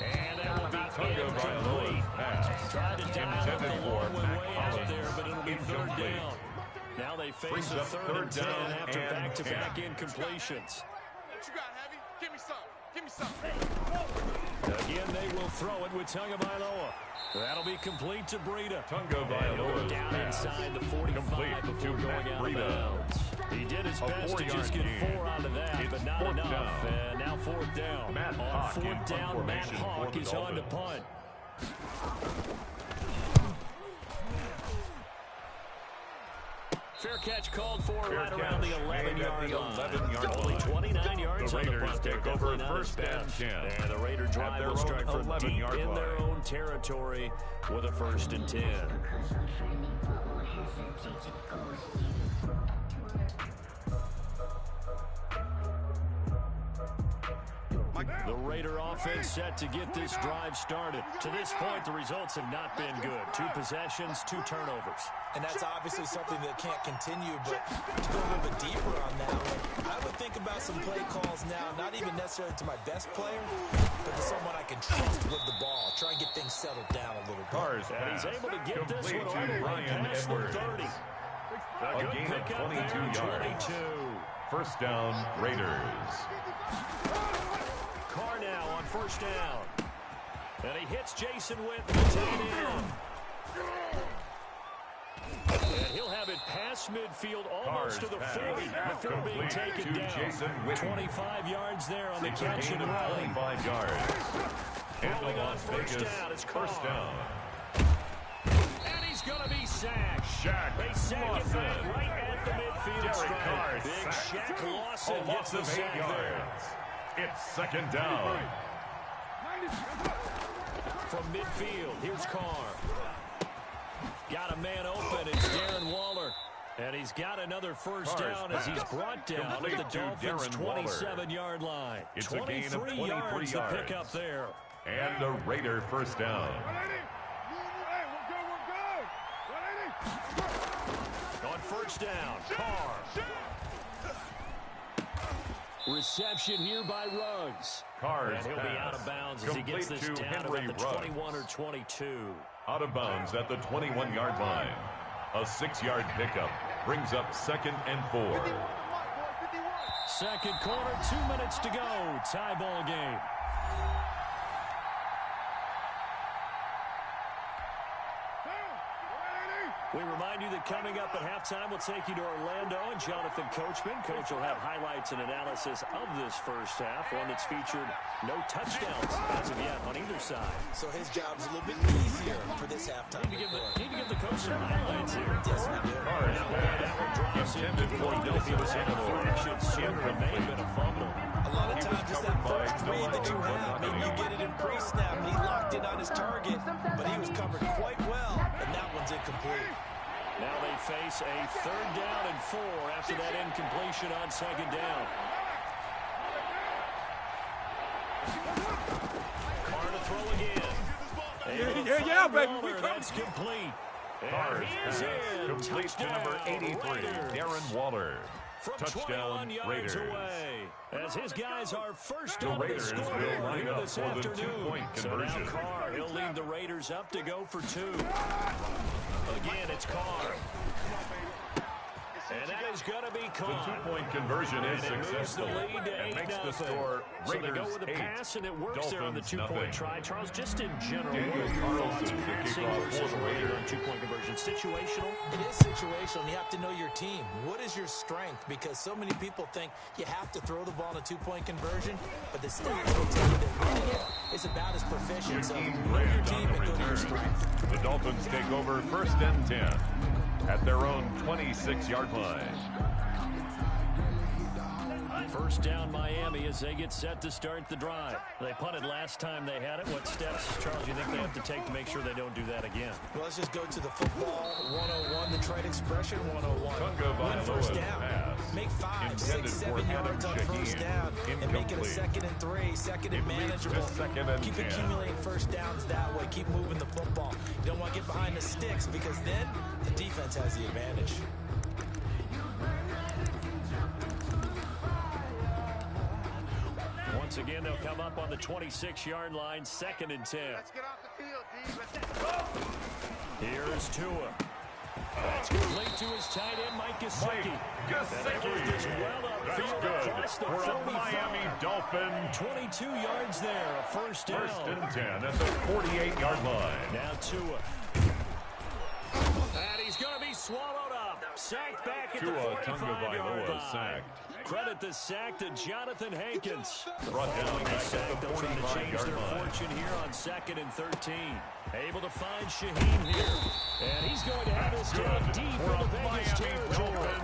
A: And that will be
C: Tagovailoa's
A: incomplete.
C: pass.
A: Tried to dial up
C: Intended
A: the
C: for
A: long one
C: Mac
A: way out
C: Hollins.
A: there, but it'll be third
C: Incomplete.
A: down. Now they face
C: Brings
A: a
C: up
A: 3rd and 10
C: down
A: after
C: and
A: back-to-back
C: 10.
A: incompletions.
D: What you got, Heavy? Give me some. Give me some.
A: Again, they will throw it with Tagovailoa. That'll be complete to Breida.
C: Tagovailoa's
A: Down
C: pass.
A: inside the 45
C: Complete
A: before
C: to
A: going
C: Matt
A: out of
C: Breida.
A: bounds. He did his
C: A
A: best to
C: 4-yard
A: just get
C: gain.
A: 4 out of that,
C: It's
A: but not
C: fourth
A: enough.
C: down.
A: And now 4th down.
C: Matt
A: On
C: Hawk in
A: 4th down,
C: punt
A: Matt
C: formation
A: Hawk
C: for the
A: is on to
C: Dolphins.
A: punt. Fair catch called for
C: Fair
A: right around the
C: catch made at
A: 11-yard
C: the
A: line.
C: 11-yard
A: Only
C: line.
A: 29 yards
C: The
A: on the
C: Raiders
A: punt there.
C: take over
A: Definitely not his
C: first and
A: best.
C: 10
A: And the Raider
C: at
A: drive
C: their
A: will start
C: own
A: from deep
C: 11-yard
A: in their
C: line.
A: own territory with a 1st and 10. The Raider offense set to get this drive started. To this point, the results have not been good. 2 possessions, 2 turnovers.
B: And that's obviously something that can't continue, but to go a little bit deeper on that one, I would think about some play calls now, not even necessarily to my best player, but to someone I can trust with the ball. Try and get things settled down a little bit.
C: Cars
A: And he's
C: pass.
A: able to get this
C: Complete
A: one
C: to
A: all the way
C: Ryan
A: past the
C: Edwards.
A: 30.
C: A
A: good
C: gain of
A: pickup
C: 22
A: there,
C: yards.
A: 22.
C: First down, Raiders.
A: Carr now on 1st down. And he hits Jason Witt to tight end. And he'll have it past midfield almost
C: Carr's
A: to the
C: pass.
A: 40 before being
C: Complete
A: taken
C: to
A: down.
C: Jason Witten.
A: 25 yards there on the
C: It's a
A: catch
C: gain
A: and
C: of
A: rally.
C: 25 yards. And
A: Rolling
C: the
A: on
C: Las
A: first
C: Vegas
A: down, it's
C: first
A: Carr.
C: down.
A: And he's going to be sacked.
C: Shaq
A: They sack it
C: Lawson.
A: back right at the midfield
C: Derek
A: stripe.
C: Carr
A: Big
C: sacked.
A: Shaq Lawson
C: A
A: gets
C: loss
A: the
C: of 8
A: sack there.
C: yards. It's second down.
A: From midfield, here's Carr. Got a man open, it's Darren Waller. And he's got another first
C: Carr's
A: down as he's
C: pass.
A: brought down
C: Complete
A: at the
C: to
A: Dolphins'
C: Darren Waller.
A: 27-yard line.
C: It's a gain of
A: 23 yards to pick up there.
C: And a Raider first down.
A: On first down, Carr. Reception here by Ruggs.
C: Carr's
A: And he'll be out of
C: pass.
A: bounds as he gets this
C: Complete to
A: down
C: Henry
A: about the
C: Ruggs.
A: 21 or 22.
C: Out of bounds at the 21-yard line. A 6-yard pickup brings up 2nd and 4.
A: Second quarter, 2 minutes to go. Tie ball game. We remind you that coming up at halftime, we'll take you to Orlando and Jonathan Coachman. Coach will have highlights and analysis of this first half, one that's featured no touchdowns as of yet on either side.
B: So his job's a little bit easier for this halftime.
A: Need to give the coach watch some highlights here.
B: Yes, we do.
C: Carr's pass intended for Nelson Aguilar.
A: Should remain but a fumble.
B: A lot of times it's that first read that you have. Maybe you get it in pre-snap, and he locked in on his target, but he was covered quite well, and that one's incomplete.
A: Now they face a 3rd down and 4 after that incompletion on 2nd down. Carr to throw again.
F: Yeah, baby.
A: That's complete.
C: Carr's
A: He's
C: pass
A: in.
C: complete to number
A: Touchdown,
C: 83,
A: Raiders.
C: Darren Waller.
A: From
C: Touchdown,
A: 21 yards
C: Raiders.
A: away. As his guys are first
C: The
A: on the
C: Raiders
A: score
C: will line
A: here
C: up
A: this
C: for the
A: afternoon.
C: two-point
A: So now
C: conversion.
A: Carr, he'll lead the Raiders up to go for 2. Again, it's Carr. And that is going to be
C: The
A: caught.
C: two-point conversion is
A: And it moves the
C: successful
A: lead to
C: and makes the
A: 8-0.
C: score
A: So they go
C: Raiders
A: with a
C: 8,
A: pass, and it works there on the
C: Dolphins
A: two-point
C: nothing.
A: try. Charles, just in general,
C: Daniel
A: what are your
C: Carlson,
A: thoughts?
C: the
A: Passing
C: kickoff
A: versus
C: for the
A: running
C: Raiders.
A: on two-point conversion. Situational?
B: It is situational, and you have to know your team. What is your strength? Because so many people think you have to throw the ball in a two-point conversion, but the stats will tell you that running it is about as proficient. So
C: Jakeem
B: know your
C: Grant
B: team
C: on the
B: and go to your
C: return.
B: strength.
C: The Dolphins take over 1st and 10 at their own 26-yard line.
A: 1st down Miami as they get set to start the drive. They punted last time they had it. What steps, Charles, you think they have to take to make sure they don't do that again?
B: Well, let's just go to the football 101, the trade expression 101.
C: Tunga
B: Win first
C: Vailoa's
B: down.
C: pass,
B: Make 5,
C: intended
B: 6,
C: for
B: 7 yards
C: Adam
B: on first
C: Shaheen,
B: down and make it a
C: incomplete.
B: 2nd and 3, 2nd and
C: It leads to
B: manageable.
C: 2nd and
B: Keep
C: 10.
B: accumulating first downs that way. Keep moving the football. You don't want to get behind the sticks because then the defense has the advantage.
A: Once again, they'll come up on the 26-yard line, 2nd and 10.
D: Let's get off the field, D. Let's go.
A: Here's Tua. That's complete to his tight end, Mike Gesicki. And they move this well
C: That's
A: upfield
C: good
A: across the
C: for a
A: 45.
C: Miami Dolphin.
A: 22 yards there, a 1st down.
C: 1st and 10 at the 48-yard line.
A: Now Tua. And he's going to be swallowed up. Sacked back at the
C: Tua
A: 45-yard
C: Tagovailoa
A: line.
C: sacked.
A: Credit the sack to Jonathan Hankins.
C: Brought down back at the
A: They'll try to change
C: 45-yard
A: their
C: line.
A: fortune here on 2nd and 13. Able to find Shaheen here. And he's going to have this down deep
C: for
A: in
C: a
A: the Vegas
C: Miami
A: territory.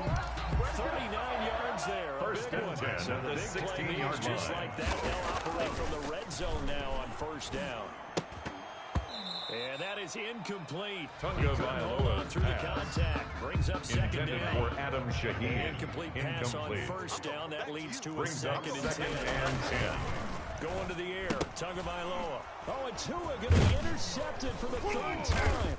A: 39 yards there. A
C: 1st
A: big
C: and
A: one.
C: 10
A: So
C: at
A: the
C: the
A: big play
C: 16-yard
A: means just
C: line.
A: like that, they'll operate from the red zone now on 1st down. And that is incomplete.
C: Tunga
A: He couldn't hold on
C: Vailoa's
A: through the
C: pass.
A: contact. Brings up 2nd
C: Intended
A: down.
C: for Adam Shaheen.
A: An incomplete pass on
C: Incomplete.
A: 1st down. That leads to a
C: Brings up
A: 2nd and 10.
C: 2nd and 10.
A: Going to the air. Tagovailoa. Oh, and Tua going to be intercepted for the 3rd time.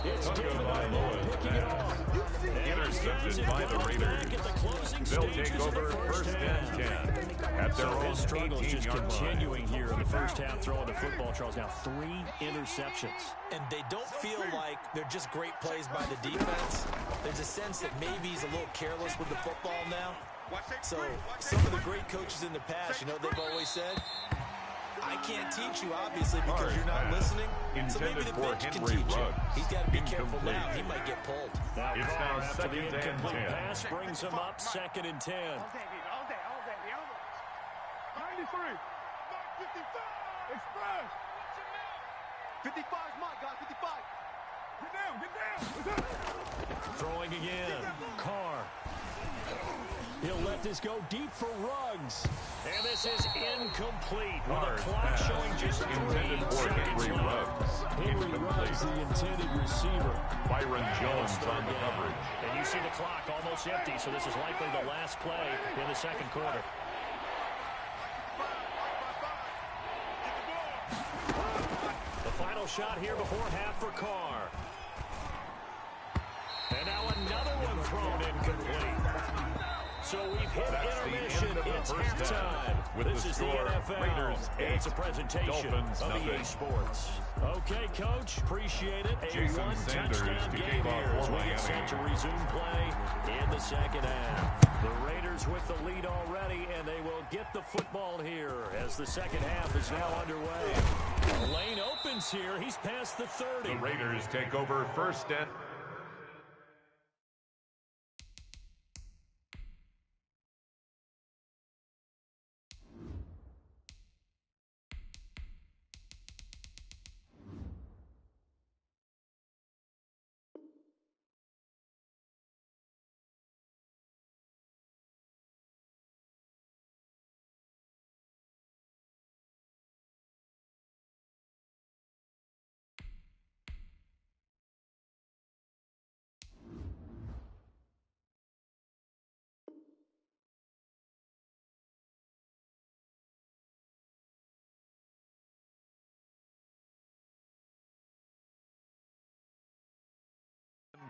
A: It's David
C: Tagovailoa's
A: picking it
C: pass.
A: off.
C: Intercepted by the Raiders. They'll take over 1st and 10 at their
A: So
C: own
A: his struggle is just
C: 18-yard line.
A: continuing here in the first half, throwing the football. Charles, now 3 interceptions.
B: And they don't feel like they're just great plays by the defense. There's a sense that maybe he's a little careless with the football now. So some of the great coaches in the past, you know, they've always said, I can't teach you, obviously, because you're not listening. So maybe the
C: Intended for
B: bench can
C: Henry
B: teach you.
C: Ruggs.
B: He's got to be careful
C: Incomplete.
B: now. He might get pulled.
A: Now
C: It's
A: Carr,
C: now
A: after the
C: 2nd and
A: incomplete
C: 10.
A: pass, brings him up 2nd and 10.
D: All day, baby. All day, all day. 93. Mark 55. Express. 55 is mine, guys. 55. Get down. Get down.
A: Throwing again. Carr. He'll let this go deep for Ruggs. And this is incomplete. With the
C: Carr's
A: clock
C: pass
A: showing just 3
C: intended for
A: seconds
C: Henry
A: left.
C: Ruggs.
A: Henry Ruggs, the intended receiver.
C: Byron Jones
A: It's
C: on
A: 3rd
C: the
A: down.
C: coverage.
A: And you see the clock almost empty, so this is likely the last play in the 2nd quarter. The final shot here before half for Carr. And now another one thrown incomplete. So we've hit
C: That's the
A: intermission.
C: end of the
A: It's
C: first
A: halftime.
C: half. With
A: This
C: the
A: is the
C: score,
A: NFL.
C: Raiders
A: And it's a
C: 8,
A: presentation
C: Dolphins
A: of EA
C: nothing.
A: Sports. Okay, Coach. Appreciate it. A
C: Jason Sanders
A: one-touchdown
C: to
A: game
C: kick off
A: here as
C: for
A: we get
C: Miami.
A: set to resume play in the 2nd half. The Raiders with the lead already, and they will get the football here as the 2nd half is now underway. The lane opens here. He's past the 30.
C: The Raiders take over 1st and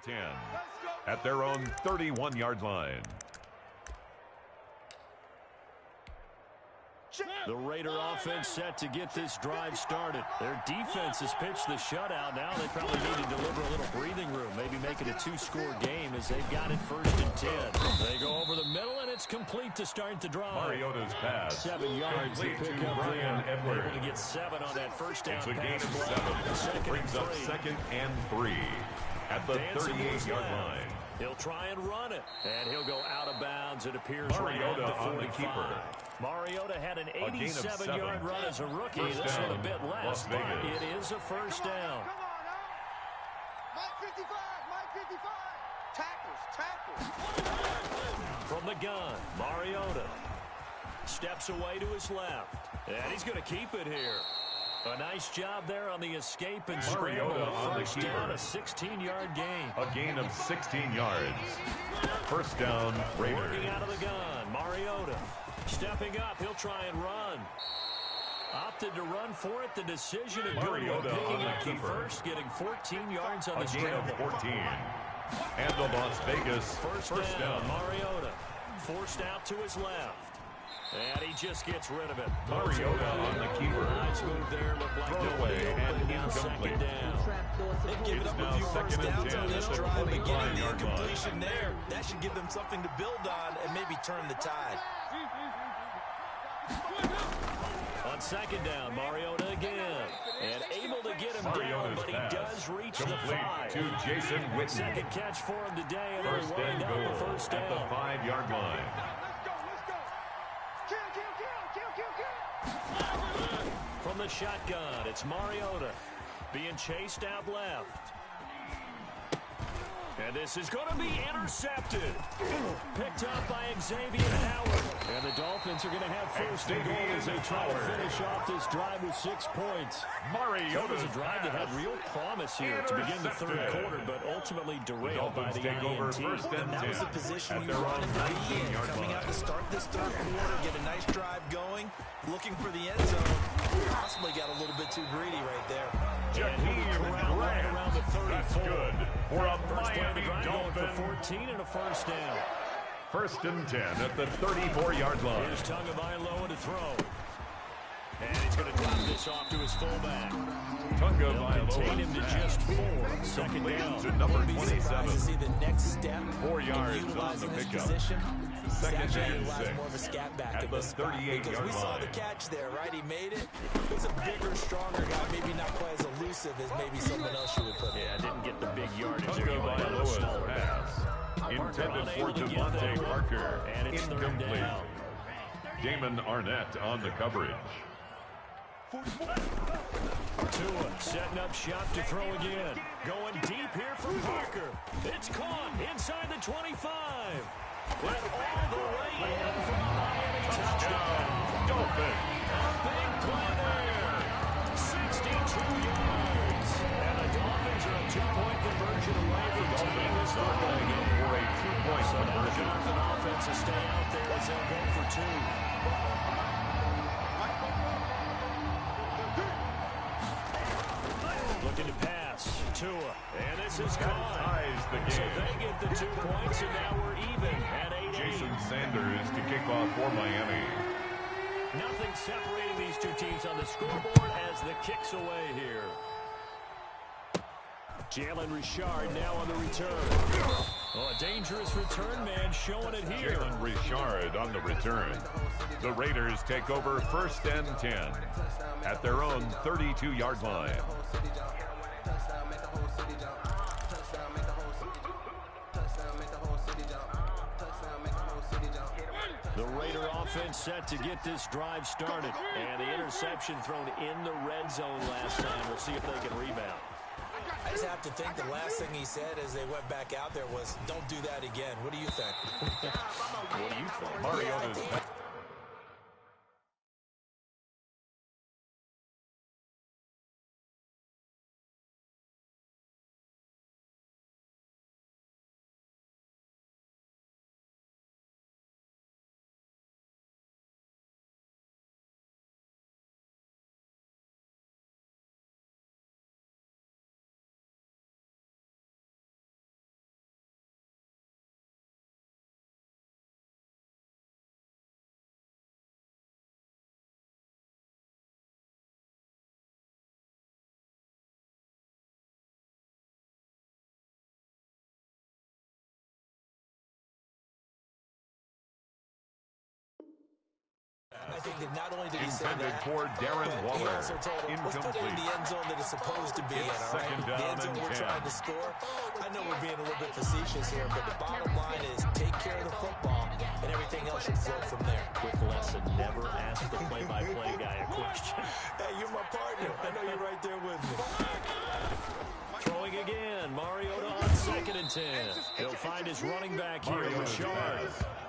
C: 10 at their own 31-yard line.
A: The Raider offense set to get this drive started. Their defense has pitched the shutout. Now they probably need to deliver a little breathing room, maybe make it a two-score game as they've got it 1st and 10. They go over the middle, and it's complete to start the drive.
C: Mariota's pass.
A: 7 yards to pick up
C: Brian
A: there.
C: Edwards.
A: Able to get 7 on that first down
C: It's a gain
A: pass.
C: of 7. Brings up 2nd and 3 at the 38-yard line.
A: He'll try and run it, and he'll go out of bounds. It appears
C: Mariota
A: right at the
C: on the
A: 45.
C: keeper.
A: Mariota had an 87-yard run as a rookie.
C: First
A: This
C: down,
A: one a bit less,
C: Las
A: but
C: Vegas.
A: it is a first down.
E: Come on now. Mike 55, Mike 55. Tackles.
A: From the gun, Mariota steps away to his left, and he's going to keep it here. A nice job there on the escape and scramble.
C: Mariota on the
A: First down,
C: keeper.
A: a 16-yard gain.
C: A gain of 16 yards. First down, Raiders.
A: Working out of the gun, Mariota stepping up. He'll try and run. Opted to run for it. The decision a good one.
C: Mariota
A: Picking
C: on the
A: up the
C: keeper.
A: first, getting 14 yards on
C: A
A: the
C: gain of
A: scramble.
C: 14. And the Las Vegas
A: First down, Mariota forced out to his left. And he just gets rid of it.
C: Mariota on the keeper.
A: Nice move there. Looked like
C: Throw
A: they'll
C: away
A: be
C: and
A: open now,
C: incomplete.
A: 2nd down.
B: They've given
C: It's
B: up
C: now
B: a few first
C: 2nd and
B: downs
C: 10
B: on this
C: at the
B: drive, but getting the
C: 45-yard line.
B: incompletion there, that should give them something to build on and maybe turn the tide.
A: On 2nd down, Mariota again. And able to get him down,
C: Mariota's
A: but he
C: pass.
A: does reach the
C: Complete
A: 5.
C: to Jason Witten.
A: Second catch for him today, and
C: First
A: they
C: and
A: wind up
C: goal
A: the first
C: at the
A: down.
C: 5-yard line.
E: Let's go. Kill.
A: From the shotgun, it's Mariota being chased out left. And this is going to be intercepted. Picked up by Xavier Howard. And the Dolphins are going to have first and goal as they try to finish off this drive with 6 points. That was
C: Mariota's
A: a drive that had real promise here to begin the third
C: Intercepted.
A: quarter, but ultimately
C: The
A: derailed by
C: Dolphins
A: the
C: take over
A: INT.
C: 1st and 10
B: That was the position
C: at
B: you
C: their own
B: wanted to be in.
C: 19-yard
B: Coming out
C: line.
B: to start this third quarter, get a nice drive going, looking for the end zone. Possibly got a little bit too greedy right there.
C: Jakeem
A: Right around the 34.
C: That's good for a
A: First play of the
C: Miami
A: drive going for
C: Dolphin.
A: 14 and a first down.
C: 1st and 10 at the 34-yard line.
A: Here's Tagovailoa to throw. And he's going to drop this off to his fullback. They'll contain him to just 4. 2nd down.
C: To number
B: Wouldn't be surprised to
C: 27.
B: see the next step
C: 4
B: in
C: yards on
B: utilizing
C: the
B: this
C: pickup.
B: position.
C: Second
B: Actually
C: and
B: utilize
C: 6
B: more of a scat back
C: at
B: in
C: the
B: this spot,
C: 38-yard
B: because we saw
C: line.
B: the catch there, right? He made it. He's a bigger, stronger guy, maybe not quite as elusive as maybe someone else you would put in.
A: Yeah, didn't get the big yardage there.
C: Tagovailoa's pass intended for Devontae Parker.
A: And it's 3rd
C: Incomplete.
A: down.
C: Damon Arnett on the coverage.
A: Tua setting up shop to throw again. Going deep here from Parker. It's caught inside the 25. Went all the way in from a Miami touchdown.
C: Dolphins.
A: A big play there. 62 yards. And the Dolphins are a 2-point conversion away from tying this football game.
C: For a 2-point
A: So now the
C: conversion.
A: Dolphin offense will stay out there as they'll go for 2. Looking to pass. Tua. And this is caught.
C: Ties the
A: So
C: game.
A: they get the 2 points, and now we're even at 8-8.
C: Jason Sanders to kick off for Miami.
A: Nothing separating these two teams on the scoreboard as the kick's away here. Jalen Richard now on the return. Oh, a dangerous return man showing it here.
C: Jalen Richard on the return. The Raiders take over 1st and 10 at their own 32-yard line.
A: The Raider offense set to get this drive started. And the interception thrown in the red zone last time. We'll see if they can rebound.
B: I just have to think the last thing he said as they went back out there was, don't do that again. What do you think?
A: What do you think?
C: Mariota's
B: think that not only did he say
C: Intended
B: that,
C: for Darren
B: but he
C: Waller.
B: also told him, let's put it in the end zone that it's supposed to be in,
C: It's
B: all right?
C: second
B: The
C: down
B: end zone
C: and
B: we're
C: 10.
B: trying to score. I know we're being a little bit facetious here, but the bottom line is take care of the football, and everything else should flow from there.
A: Quick lesson, never ask the play-by-play guy a question.
B: Hey, you're my partner. I know you're right there with me.
A: Throwing again, Mariota on 2nd and 10. He'll find his running back here, Richard.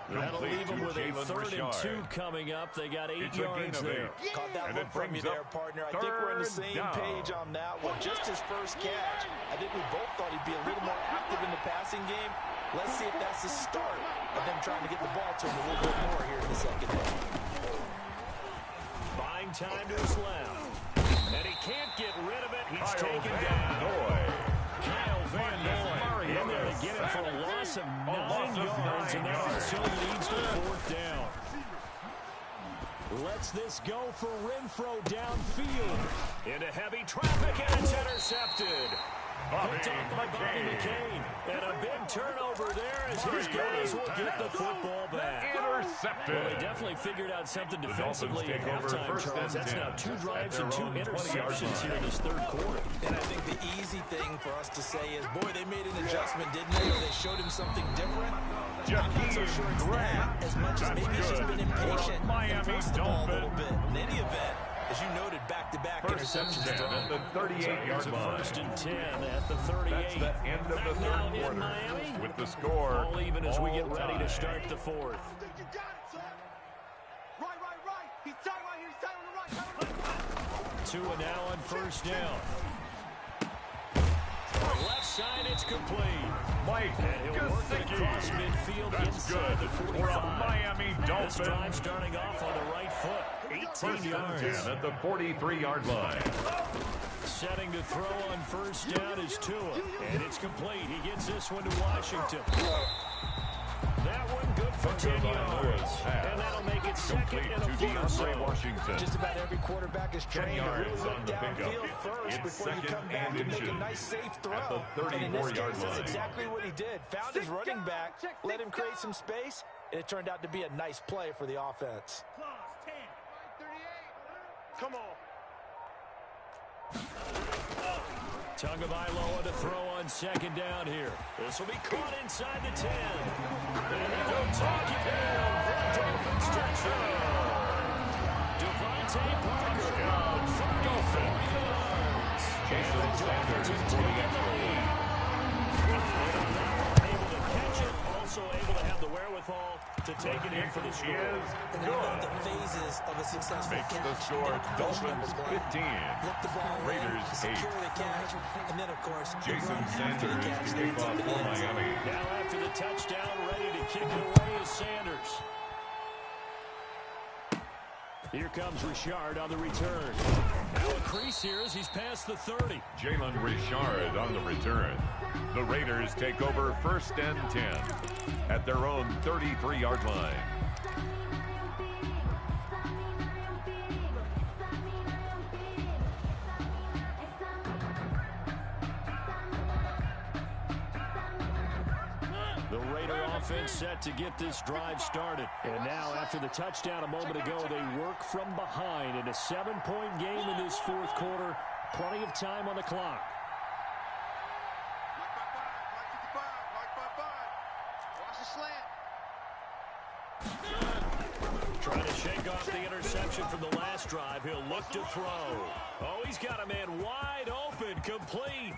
A: That'll leave him with a 3rd and 2 coming up. They got 8 yards there.
B: Caught that
C: And
B: one
C: it
B: from you
C: brings
B: there,
C: up
B: partner. I think we're on the
C: third
B: same
C: down.
B: page on that one. Just his first catch. I think we both thought he'd be a little more active in the passing game. Let's see if that's the start of them trying to get the ball to him a little bit more here in the second half.
A: Buying time to his left. And he can't get rid of it. He's taken down. Kyle Van Noy in there to get it for a loss of 9 yards, and that also leads to 4th down. Lets this go for Renfro downfield. Into heavy traffic, and it's intercepted. Picked up by Bobby McCain. And a big turnover there as his guys will get the football back.
C: Intercepted.
A: Well, they definitely figured out something defensively at
C: Dolphins take over
A: halftime,
C: first
A: Charles.
C: and
A: That's
C: 10
A: now 2
C: at
A: drives
C: their
A: and 2
C: own 20-yard
A: interceptions here
C: line.
A: in this 3rd quarter.
B: And I think the easy thing for us to say is, boy, they made an adjustment, didn't they? Or they showed him something different. I'm not so sure it's that as much as maybe he's just been impatient and forced the ball a little bit. In any event, as you noted, back-to-back interceptions thrown.
C: At the 38-yard line.
A: 1st and 10 at the 38.
C: That's the end of the
A: Now
C: third
A: in
C: quarter.
A: Miami.
C: With the score
A: All even as we get
C: all
A: ready to
C: tied.
A: start the 4th.
E: You got it, son. Right. He's tight right here. He's tight on the right.
A: Tua now on 1st down. Left side, it's complete.
C: Mike
A: And he'll work it across
C: Gesicki.
A: midfield
C: That's
A: inside
C: good
A: the
C: for
A: 45.
C: a Miami
A: This drive
C: Dolphin.
A: starting off on the right foot. 18
C: First and
A: yards.
C: 10 at the 43-yard line.
A: Setting to throw on 1st down is Tua. And it's complete. He gets this one to Washington. That one good for 10 yards. And that'll make it 2nd
C: Complete
A: and
C: to
A: a field
C: DeAndre
A: goal.
C: Washington.
B: Just about every quarterback is
C: 10
B: trained to really
C: yards
B: look
C: on the
B: downfield
C: pickup.
B: first
C: It's
B: before you come
C: second
B: back
C: and
B: and make a
C: inches
B: nice safe throw.
C: at the
B: And in this
C: 34-yard
B: case, that's
C: line.
B: exactly what he did. Found his running back, let him create some space, and it turned out to be a nice play for the offense.
D: Close, 10. 38. Come on.
A: Tagovailoa to throw on 2nd down here. This will be caught inside the 10. And he will take it down for a Dolphins touchdown. Devontae Parker, 34 yards.
C: Jason Sanders
A: Dolphins
C: for the
A: take the
C: extra
A: lead. Able to catch it, also able to have the wherewithal to take it in for the score.
B: And you know the phases of a successful
C: Makes
B: catch.
C: the score
B: Get it
C: Dolphins
B: number one.
C: 15.
B: Look the ball
C: Raiders
B: in, secure
C: 8.
B: the catch, and then, of course, the
C: Jason
B: run after the
C: Sanders
B: catch
C: to
B: leads
C: kick
B: up
C: off
B: to the
C: for
B: end zone.
C: Miami.
A: Now after the touchdown, ready to kick it away is Sanders. Here comes Richard on the return. Now a crease here as he's past the 30.
C: Jalen Richard on the return. The Raiders take over 1st and 10 at their own 33-yard line.
A: The Raider offense set to get this drive started. And now after the touchdown a moment ago, they work from behind in a 7-point game in this 4th quarter. Plenty of time on the clock.
D: Mike by five. Watch the slant.
A: Trying to shake off the interception from the last drive. He'll look to throw. Oh, he's got a man wide open, complete.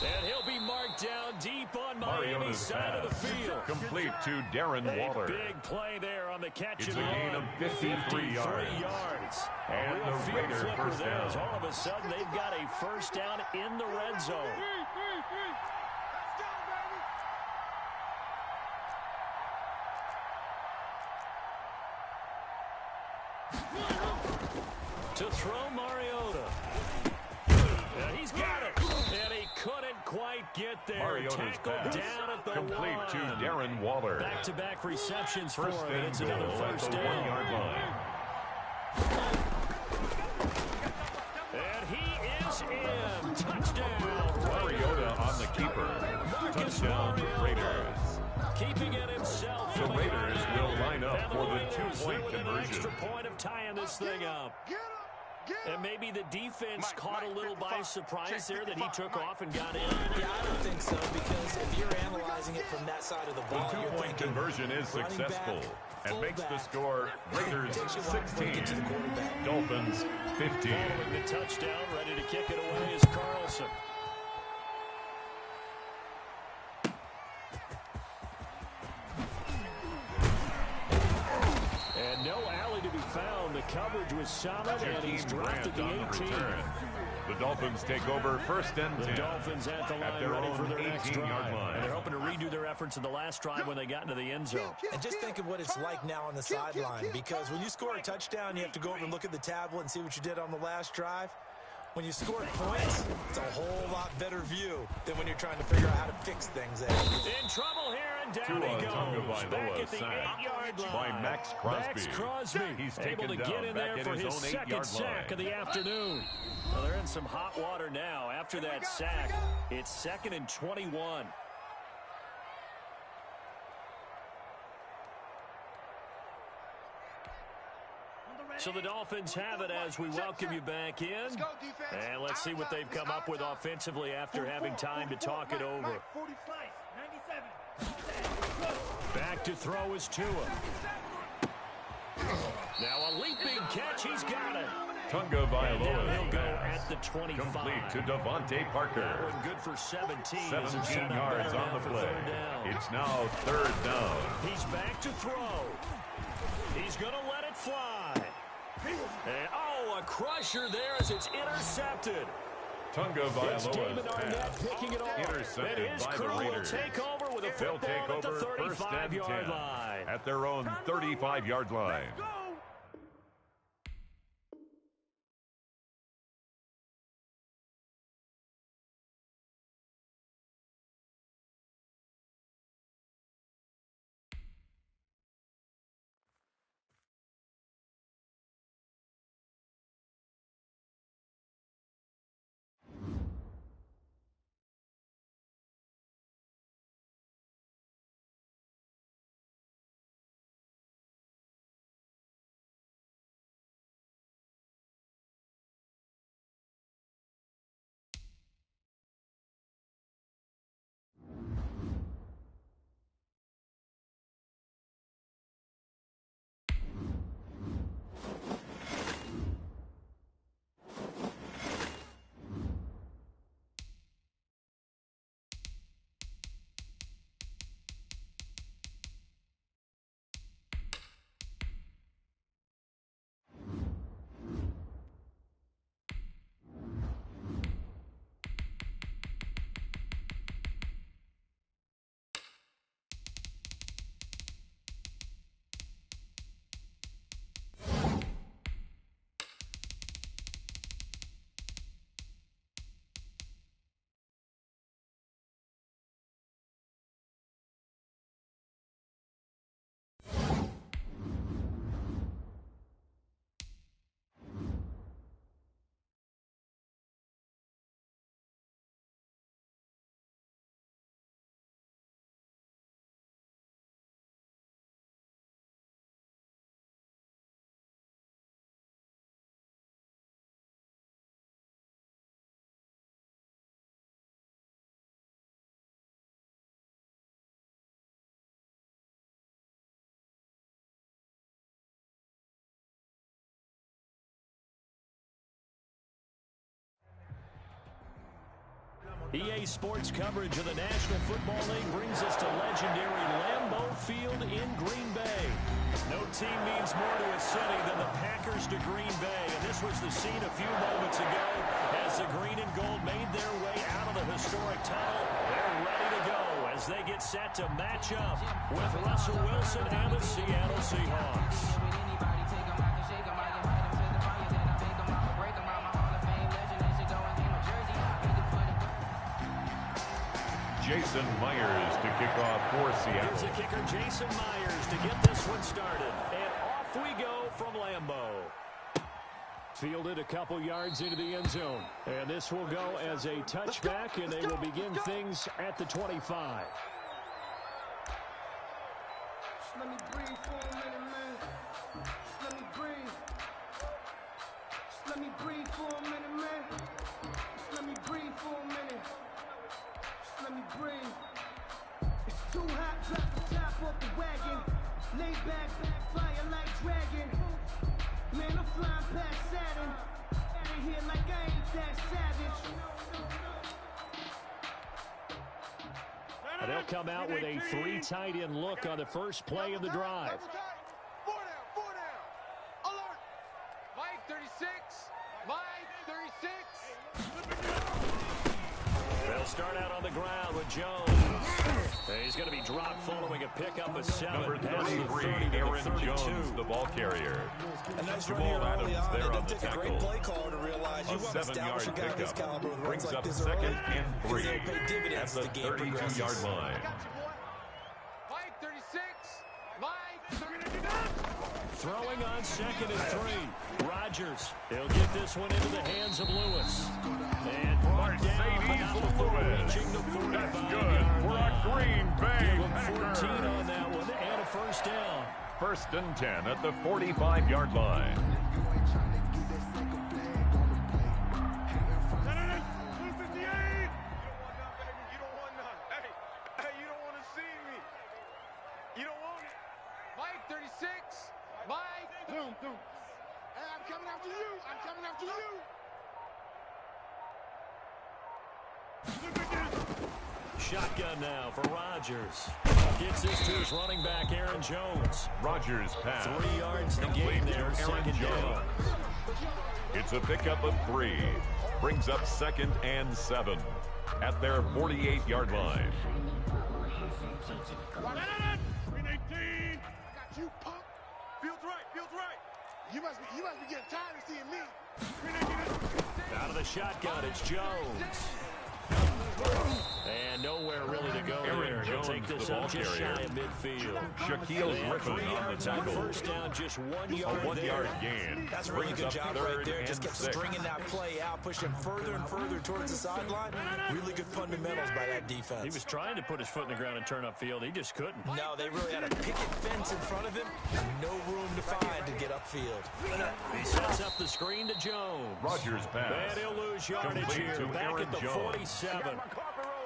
A: And he'll be marked down deep on Miami's
C: Mariota's
A: side of the
C: pass
A: field.
C: complete to Darren
A: A
C: Waller.
A: big play there on the catch
C: It's
A: and
C: a gain
A: run.
C: of 53 yards.
A: yards.
C: And
A: A real
C: the
A: field
C: Raider
A: flipper
C: first
A: there as
C: down.
A: all of a sudden they've got a 1st down in the red zone.
D: Let's go, baby.
A: To throw Mariota. And he's got it. And he couldn't quite get there.
C: Mariota's
A: Tackled
C: pass
A: down at the
C: complete
A: one.
C: to Darren Waller.
A: Back-to-back receptions for
C: First
A: him, and
C: and
A: it's
C: goal
A: another
C: at
A: 1st
C: the
A: down.
C: 1-yard line.
A: And he is in. Touchdown.
C: Mariota on the keeper. Touchdown
A: Mariota.
C: Raiders.
A: keeping it himself.
C: The Raiders will line up for the two-point
A: An
C: conversion.
A: extra point of tying this thing up. And maybe the defense caught a little by surprise there that he took off and got in.
B: Yeah, I don't think so, because if you're analyzing it from that side of the
C: The
B: ball, you're
C: two-point
B: thinking
C: conversion is successful and makes the
B: fullback.
C: score Raiders
B: Takes you long before you
C: 16,
B: get to the quarterback.
C: Dolphins 15.
A: Following the touchdown, ready to kick it away is Carlson. And no alley to be found. The coverage was solid, and he's dropped at the 18.
C: The Dolphins take over first and 10.
A: The Dolphins at the line,
C: their
A: ready
C: own
A: for their next
C: 18-yard
A: drive.
C: line.
A: And they're hoping to redo their efforts in the last drive when they got into the end zone.
B: And just think of what it's like now on the sideline, because when you score a touchdown, you have to go over and look at the tablet and see what you did on the last drive. When you score points, it's a whole lot better view than when you're trying to figure out how to fix things there.
A: In trouble here, and down he goes. Back at the 8-yard line.
C: By Max Crosby.
A: Max Crosby.
C: He's
A: able to
C: taken
A: get
C: down
A: in
C: back
A: there
C: at
A: for
C: his
A: his
C: own
A: second
C: 8-yard
A: sack
C: line.
A: of the afternoon. Well, they're in some hot water now. After that sack, it's 2nd and 21. So the Dolphins have it as we welcome you back in. And let's see what they've come up with offensively after having time to talk it over. Back to throw is Tua. Now a leaping catch. He's got it.
C: Tunga Vailoa's
A: He'll go
C: pass.
A: at the 25.
C: Complete to Devontae Parker.
A: That one good for 17.
C: 17 yards on the play. It's now 3rd down.
A: He's back to throw. He's going to let it fly. And, a crusher there as it's intercepted.
C: Tunga
A: It's David
C: Vailoa's
A: Arnett
C: pass.
A: picking it off.
C: Intercepted
A: And his
C: by the
A: crew will
C: Raiders.
A: take over with a
C: They'll
A: football
C: take
A: at the
C: over first and 10
A: 35-yard line.
C: at their own 35-yard line.
A: EA Sports coverage of the National Football League brings us to legendary Lambeau Field in Green Bay. No team means more to a city than the Packers to Green Bay, and this was the scene a few moments ago as the green and gold made their way out of the historic tunnel. They're ready to go as they get set to match up with Russell Wilson and the Seattle Seahawks.
C: Jason Myers to kick off for Seattle.
A: Here's the kicker, Jason Myers, to get this one started. And off we go from Lambeau. Fielded a couple yards into the end zone. And this will go as a touchback, and they will begin things at the 25.
F: let me breathe for a minute, man. Just let me breathe. Just let me breathe for a minute, man. Just let me breathe for a minute. Just let me breathe. It's too hot, drop the top off the wagon. Lay back, fire like dragon. Man, I'm flying past Saturn. Out of here like I ain't that savage.
A: They'll come out with a 3 tight end look on the first play of the drive.
E: 4 down. Alert.
D: Mike 36. Mike 36.
A: They'll start out on the ground with Jones. He's going to be dropped following a pickup of 7.
C: Number
A: Past the
C: 33,
A: 30 to the
C: Aaron
A: 32.
C: Jones, the ball carrier.
B: And that's
C: Jamal
B: right here
C: Adams
B: early on.
C: there
B: It
C: on the
B: took a great
C: tackle.
B: play call to realize you
C: A
B: want to establish
C: 7-yard
B: a guy this
C: pickup
B: caliber with runs
C: brings
B: like
C: up
B: this
C: 2nd
B: early,
C: and 3
B: because they'll pay
C: at
B: dividends
C: the
B: as the game
C: 32-yard
B: progresses.
C: line.
D: Got you, boy. Mike 36. Mike 36.
A: Throwing on 2nd and 3. Rodgers. He'll get this one into the hands of Lewis. And brought down, but not before reaching the 45-yard
C: That's good for a Green Bay
A: Give him
C: Packer.
A: 14 on that one and a first down.
C: 1st and 10 at the 45-yard line.
D: Mike 36. Mike.
E: Hey, I'm coming after you.
A: Shotgun now for Rodgers. Gets this to his running back, Aaron Jones.
C: Rodgers pass.
A: 3 yards to gain there,
C: Aaron
A: 2nd down.
C: Jones. It's a pickup of 3. Brings up 2nd and 7 at their 48-yard line.
E: Got you, punk. Feels right. You must be getting tired of seeing me.
A: Out of the shotgun, it's Jones. And nowhere really to go
C: Aaron
A: there. He'll
C: Jones,
A: take this
C: the ball
A: up just
C: carrier.
A: shy of midfield.
C: Shaquille
A: And
C: Griffin
A: 3
C: on the
A: yards on
C: tackle.
A: first down, just 1
C: A
A: yard
C: 1-yard
A: there.
C: gain.
B: That's a really
C: Brings
B: good
C: up
B: job
C: 3rd
B: right there.
C: and
B: Just kept
C: 6.
B: stringing that play out, pushing him further and further towards the sideline. Really good fundamentals by that defense.
A: He was trying to put his foot in the ground and turn upfield. He just couldn't.
B: No, they really had a picket fence in front of him. No room to find to get upfield.
A: He sets up the screen to Jones.
C: Rodgers pass.
A: And he'll lose yardage
C: Complete
A: here.
C: to
A: Back
C: Aaron
A: at the
C: Jones.
A: 47.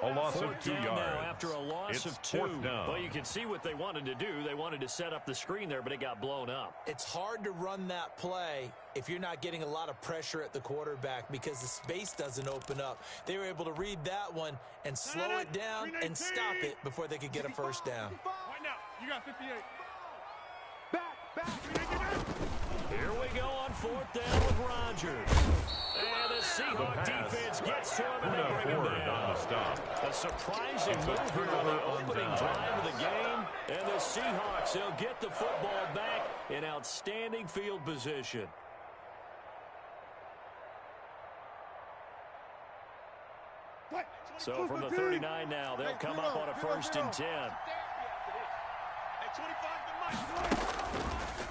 C: A loss of
A: 4th
C: 2
A: down
C: yards.
A: now after a loss
C: It's
A: of 2.
C: 4th down.
A: Well, you can see what they wanted to do. They wanted to set up the screen there, but it got blown up.
B: It's hard to run that play if you're not getting a lot of pressure at the quarterback because the space doesn't open up. They were able to read that one and slow it down and stop it before they could get a first down.
D: Right now. You got 58.
A: Here we go on 4th down with Rodgers. And the Seahawk defense gets to him and they bring him
C: On the
A: down.
C: stop.
A: A surprising
C: It's a
A: move here on the
C: turnover on
A: opening
C: down.
A: drive of the game. And the Seahawks, they'll get the football back in outstanding field position. So from the 39 now, they'll come up on a 1st and 10.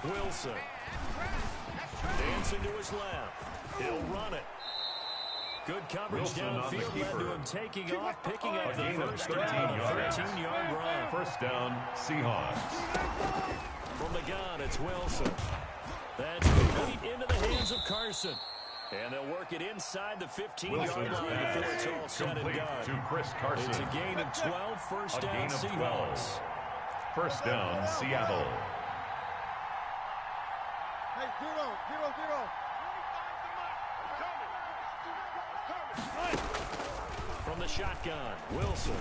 A: Wilson. Dancing to his left. He'll run it. Good coverage
C: Wilson on the
A: downfield led
C: keeper.
A: to him taking off, picking
C: A
A: up the
C: gain of
A: first
C: 13
A: down, a
C: yards.
A: 13-yard run.
C: 1st down, Seahawks.
A: From the gun, it's Wilson. That's complete into the hands of Carson. And they'll work it inside the 15-yard
C: Wilson's
A: line before it's all
C: pass
A: said and
C: complete
A: done.
C: to Chris Carson.
A: It's a gain of 12, first
C: A
A: down
C: gain of
A: Seahawks.
C: 12. 1st down, Seattle.
E: Hey, zero.
A: From the shotgun, Wilson.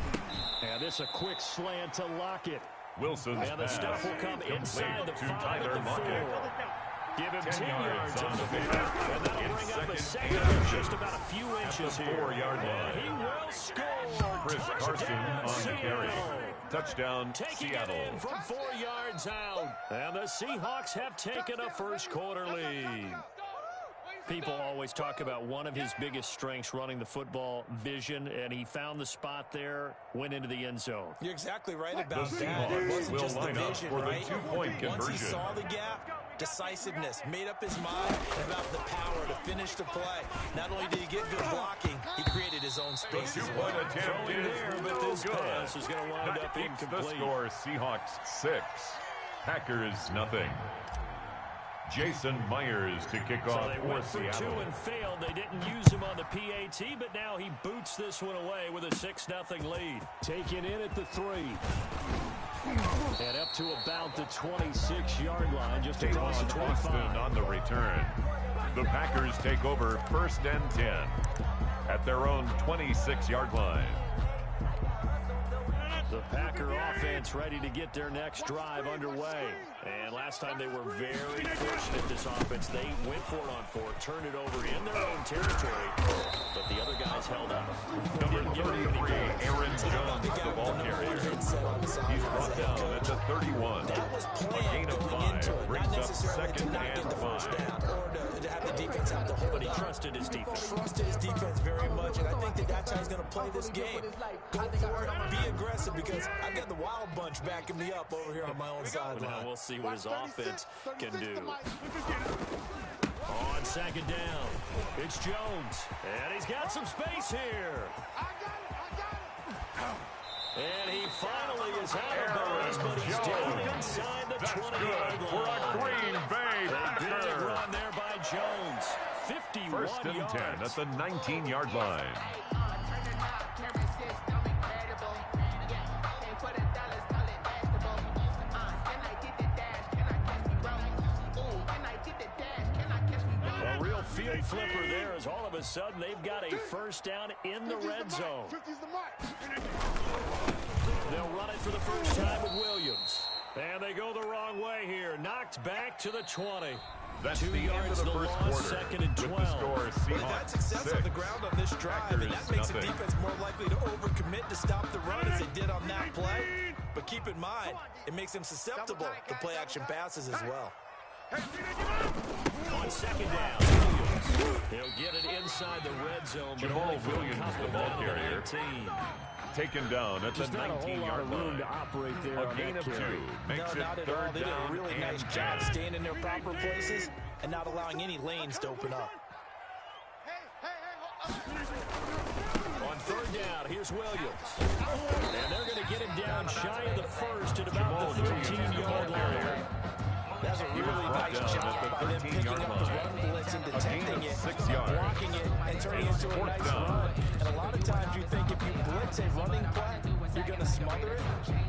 A: And this a quick slant to Lockett.
C: Wilson's
A: And the
C: pass
A: stop will come inside the
C: complete to
A: 5
C: Tyler
A: at the 4.
C: Lockett.
A: Give him
C: 10
A: 10
C: yards
A: yards on the
C: on the
A: field.
C: field.
A: And that'll
C: It's
A: bring up a
C: 2nd
A: second
C: and
A: and just about a few
C: at
A: inches
C: the
A: here.
C: 4-yard line.
A: And he will score.
C: Chris Carson
A: Touchdown,
C: on the carry.
A: Seattle.
C: Touchdown,
A: Taking
C: Seattle.
A: it in from 4 yards out. And the Seahawks have taken a first quarter lead. People always talk about one of his biggest strengths running the football, vision, and he found the spot there, went into the end zone.
B: You're exactly right about
C: The
B: that. It
C: Seahawks
B: wasn't
C: will
B: just the
C: line up
B: vision,
C: for the
B: right?
C: two-point
B: Once he
C: conversion.
B: saw the gap, decisiveness, made up his mind about the power to finish the play. Not only did he get good blocking, he created his own space as well.
C: Two-point attempt
A: Throwing
C: is
A: there, but
C: no
A: this
C: good.
A: pass is going to wind
C: That
A: up
C: keeps the
A: incomplete.
C: score, Seahawks 6. Packers nothing. Jason Myers to kick off
A: they
C: for
A: went for
C: Seattle.
A: 2 and failed. They didn't use him on the PAT, but now he boots this one away with a 6-0 lead. Taken in at the 3. And up to about the 26-yard line, just across the 25.
C: On the return. The Packers take over 1st and 10 at their own 26-yard line.
A: The Packer offense ready to get their next drive underway. And last time they were very fortunate, this offense. They went for it on 4, turned it over in their own territory, but the other guys held up.
C: Number 33, Aaron Jones, the ball carrier. He's brought down at the 31. A gain of 5 brings up 2nd and 5.
B: Or to have the defense out to hold
A: But he
B: up.
A: trusted his defense.
B: Trusted his defense very much, and I think that's how he's going to play this game. Go for it, be aggressive, because I've got the wild bunch backing me up over here on my own sideline.
A: Now we'll see what his offense can do. On 2nd down, it's Jones, and he's got some space here. And he finally is out of bounds, but he's down inside the 20-yard line.
C: For a Green Bay
A: Big
C: Packer.
A: run there by Jones. 51
C: 1st and
A: yards.
C: 10 at the 19-yard line. A real field flipper there, as all of a sudden they've got a 1st down in the red zone. They'll run it for the first time with Williams. And they go the wrong way here. Knocked back to the 20. That's
A: 2
C: the end
A: yards
C: of the
A: the
C: first
A: loss,
C: quarter.
A: 2nd and 12.
C: With the score,
B: They've had
C: Seahawks
B: success
C: 6.
B: on the ground on this drive, and that
C: Packers
B: makes the
C: nothing.
B: defense more likely to overcommit to stop the run as they did on that play. But keep in mind, it makes them susceptible to play-action passes as well.
A: On 2nd down, Williams. He'll get it inside the red zone. But
C: Jamal
A: only for a
C: Williams,
A: couple
C: the ball
A: down to
C: carrier.
A: 19.
C: Taken down at the
A: Just not a whole lot
C: 19-yard
A: of room
C: line.
A: to operate there
C: A
A: on
C: gain
A: that
C: of 2
A: carry.
C: makes
B: No,
C: it
B: not at all.
C: 3rd
B: They did a
C: down
B: really
C: and
B: nice
C: 10.
B: job staying in their proper places and not allowing any lanes to open up.
A: On 3rd down, here's Williams. And they're going to get him down shy of the 1st at about the 13-yard line.
B: That's a really nice job by them picking up the run blitz and detecting it,
C: 6 yards.
B: blocking it, and turning it into a nice run. And a lot of times you think if you blitz a running play, you're going to smother it.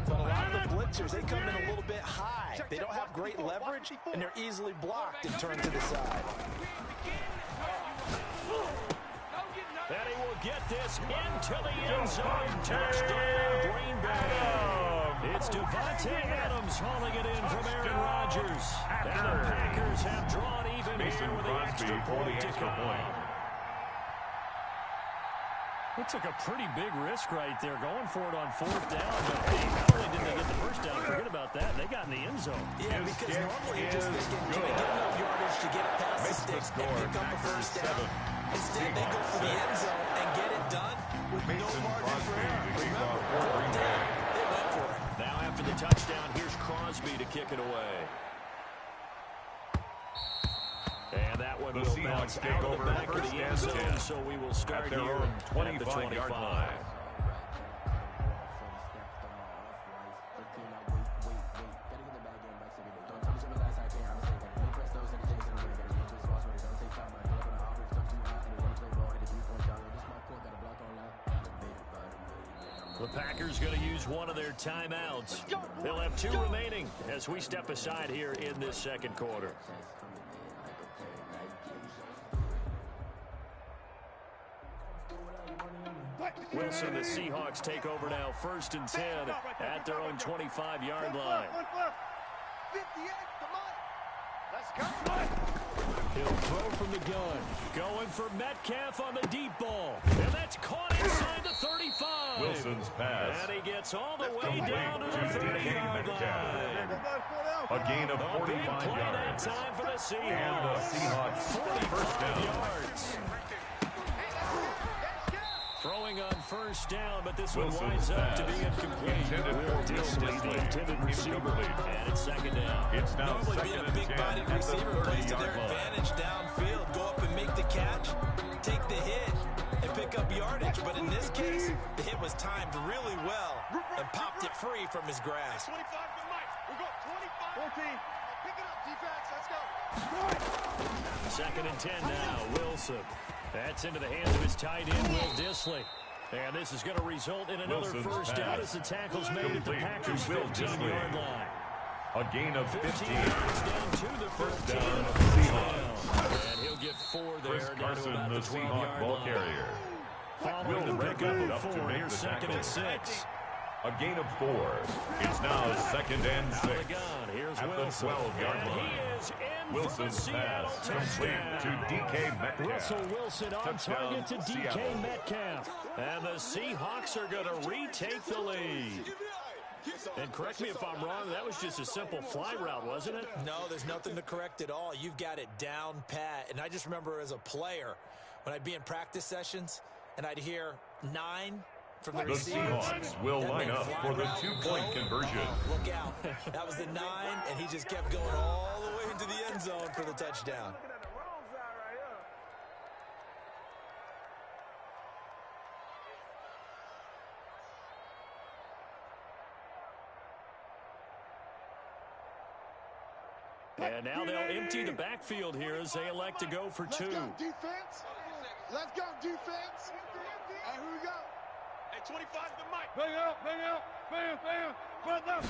B: But a lot of the blitzers, they come in a little bit high. They don't have great leverage, and they're easily blocked and turned to the side.
A: And he will get this into the end zone. Touchdown, Green Bay. It's Devontae Adams hauling it in from Aaron Rodgers. And the Packers have drawn even
C: Mason
A: here with the
C: Crosby
A: extra
C: for the
A: point to
C: extra
A: come.
C: point.
A: They took a pretty big risk right there, going for it on 4th down. But hey, not only did they get the 1st down, forget about that, they got in the end zone.
B: Yeah,
C: His
B: because
C: kick
B: normally you're just
C: is
B: thinking, can
C: good.
B: they get enough yardage to get it past
C: Makes
B: the
C: the
B: sticks
C: score
B: and pick up a
C: Packers
B: 1st down?
C: 7.
B: Instead, they go for the end zone and get it done with no
C: Mason
B: margin for
C: Crosby
B: error.
C: to kick
B: Remember,
C: off for Green
B: 4th
C: Bay.
B: down, they went for it.
A: Now after the touchdown, here's Crosby to kick it away. And that one
C: The
A: will bounce
C: Seahawks take
A: out of
C: over
A: the back of
C: 1st
A: the
C: and
A: end zone,
C: 10
A: so we will start
C: at their
A: here
C: own
A: at the
C: 25-yard
A: 25.
C: line.
A: The Packers going to use one of their timeouts. They'll have 2 remaining as we step aside here in this 2nd quarter. Wilson, the Seahawks take over now, 1st and 10 at their own 25-yard line.
E: 58, come on. Let's go.
A: He'll throw from the gun. Going for Metcalf on the deep ball. And that's caught inside the 35.
C: Wilson's pass.
A: And he gets all the way down to the 30-yard line.
C: A gain of
A: A big
C: 45
A: play that
C: yards.
A: time for the
C: And
A: Seahawks.
C: the Seahawks 1st down.
A: yards. Throwing on 1st down, but this one
C: Wilson's
A: winds up to
C: pass.
A: be incomplete.
C: Intended for
A: Will
C: Will
A: Disley, the
C: Disley.
A: intended receiver.
C: Incomplete.
A: And it's 2nd down.
C: It's now
B: Normally
C: 2nd
B: being a
C: and 10
B: big-bodied
C: at the
B: receiver plays to their
C: 30-yard line.
B: advantage downfield. Go up and make the catch, take the hit, and pick up yardage. But in this case, the hit was timed really well and popped it free from his grasp.
D: 25 to Mike.
E: We go 25. 14. Pick it up, defense. Let's go.
A: 2nd and 10 now. Wilson. That's into the hands of his tight end, Will Dissly. And this is going to result in another
C: Wilson's
A: first down as the tackle's made at the Packers' 15-yard line.
C: A gain of 15.
A: Yards down to the 15.
C: First down, Seahawks.
A: And he'll get 4 there.
C: Chris
A: down to
C: Carson,
A: about
C: the
A: 12-yard
C: Seahawk ball
A: line.
C: carrier.
A: Following the
C: Will
A: pickup
C: Redmond
A: of
C: up to
A: 4.
C: make
A: Here's
C: the
A: 2nd and
C: tackle.
A: 6.
C: A gain of 4. It's now 2nd and 6.
A: Out of the gun. Here's
C: At
A: Wilson.
C: the 12-yard
A: And
C: line.
A: he is in
C: Wilson's
A: for the Seattle
C: pass complete
A: touchdown.
C: to DK Metcalf.
A: Russell Wilson on
C: Touchdown,
A: target to DK
C: Seattle.
A: Metcalf. And the Seahawks are going to retake the lead. And correct me if I'm wrong, that was just a simple fly route, wasn't it?
B: No, there's nothing to correct at all. You've got it down pat. And I just remember as a player, when I'd be in practice sessions, and I'd hear 9 from the
C: The
B: receivers.
C: Seahawks will
B: That
C: line
B: big
C: up
B: fly
C: for the
B: route,
C: 2-point
B: go.
C: conversion.
B: Look out. That was the 9, and he just kept going all the way into the end zone for the touchdown.
A: And now they'll empty the backfield here as they elect to go for 2.
E: Let's go, defense. Let's go, defense. And here we go.
D: Hey, 25 to Mike. Bang out, bang out, bang, bang. Front left.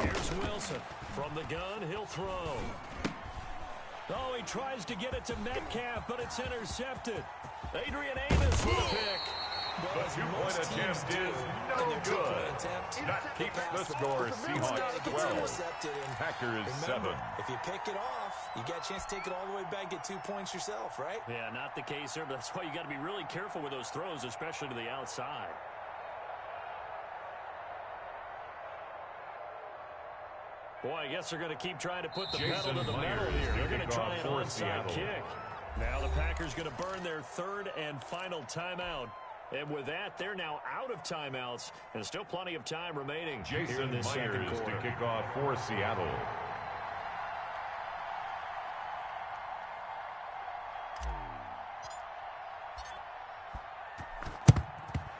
A: Here's Wilson. From the gun, he'll throw. Oh, he tries to get it to Metcalf, but it's intercepted. Adrian Amos with a pick.
C: The 2-point attempt is no good. That keeps the score Seahawks 12. Packers 7.
B: If you pick it off, you got a chance to take it all the way back, get 2 points yourself, right?
A: Yeah, not the case here, but that's why you got to be really careful with those throws, especially to the outside. Boy, I guess they're going to keep trying to put the pedal to the metal here. They're going to try an onside kick. Now the Packers going to burn their 3rd and final timeout. And with that, they're now out of timeouts, and still plenty of time remaining here in
C: Jason
A: this second
C: Myers
A: quarter.
C: to kick off for Seattle.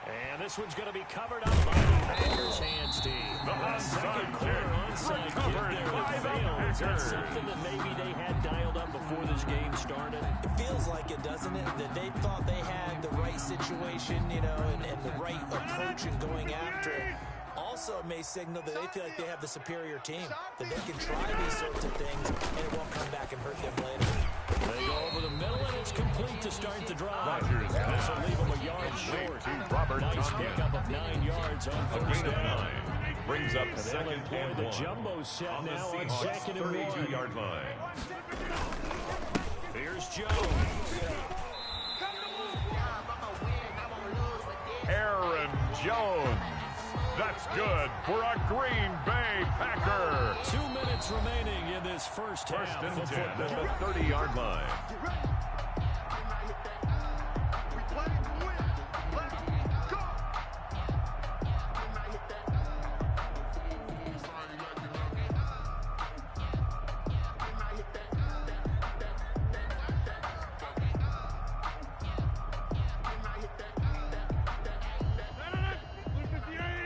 A: And this one's going to be covered up by the Packers hands team.
C: The
A: Second quarter onside kick there
C: by the
A: failed. Is that
C: Packers.
A: something that maybe they had dialed up before this game started?
B: It feels like it, doesn't it? That they thought they had the right situation, you know, and the right approach in going after it. Also, it may signal that they feel like they have the superior team, that they can try these sorts of things, and it won't come back and hurt them later.
A: They go over the middle, and it's complete to start the drive.
C: Rodgers
A: This will leave them a yard short.
C: to Robert
A: Nice
C: Tonyan.
A: pickup of 9 yards on
C: A
A: first
C: gain of
A: down.
C: 9. Brings up
A: And they'll
C: 2nd
A: employ
C: and
A: the
C: 1.
A: jumbo set
C: On the
A: now on
C: Seahawks
A: 2nd and 1.
C: 32-yard line.
A: Here's Jones.
C: Aaron Jones. That's good for a Green Bay Packer.
A: 2 minutes remaining in this first
C: First
A: half
C: and
A: of
C: 10 at
A: football.
C: the 30-yard line.
E: Get ready. We play to win. Let's go.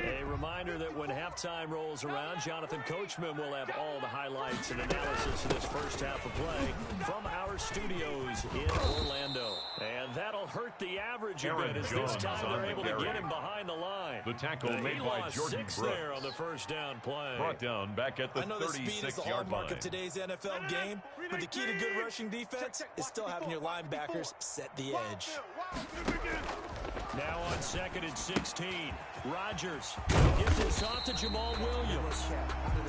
A: A reminder that when halftime rolls around, Jonathan Coachman will have all the highlights and analysis of this first half of play from our studios in Orlando. And that'll hurt the average a
C: Aaron
A: bit as
C: Jones
A: this time
C: on
A: they're
C: the
A: able to
C: carry.
A: get him behind the line.
C: The tackle
A: He
C: made by
A: lost
C: Jordan
A: 6
C: Brooks.
A: there on the first down play.
C: Brought down back at the
B: I know the speed is the
C: 36-yard
B: hallmark
C: line.
B: of today's NFL game, but the key to good rushing defense is still having your linebackers set the edge.
A: Now on 2nd and 16, Rodgers gives this off to Jamal Williams.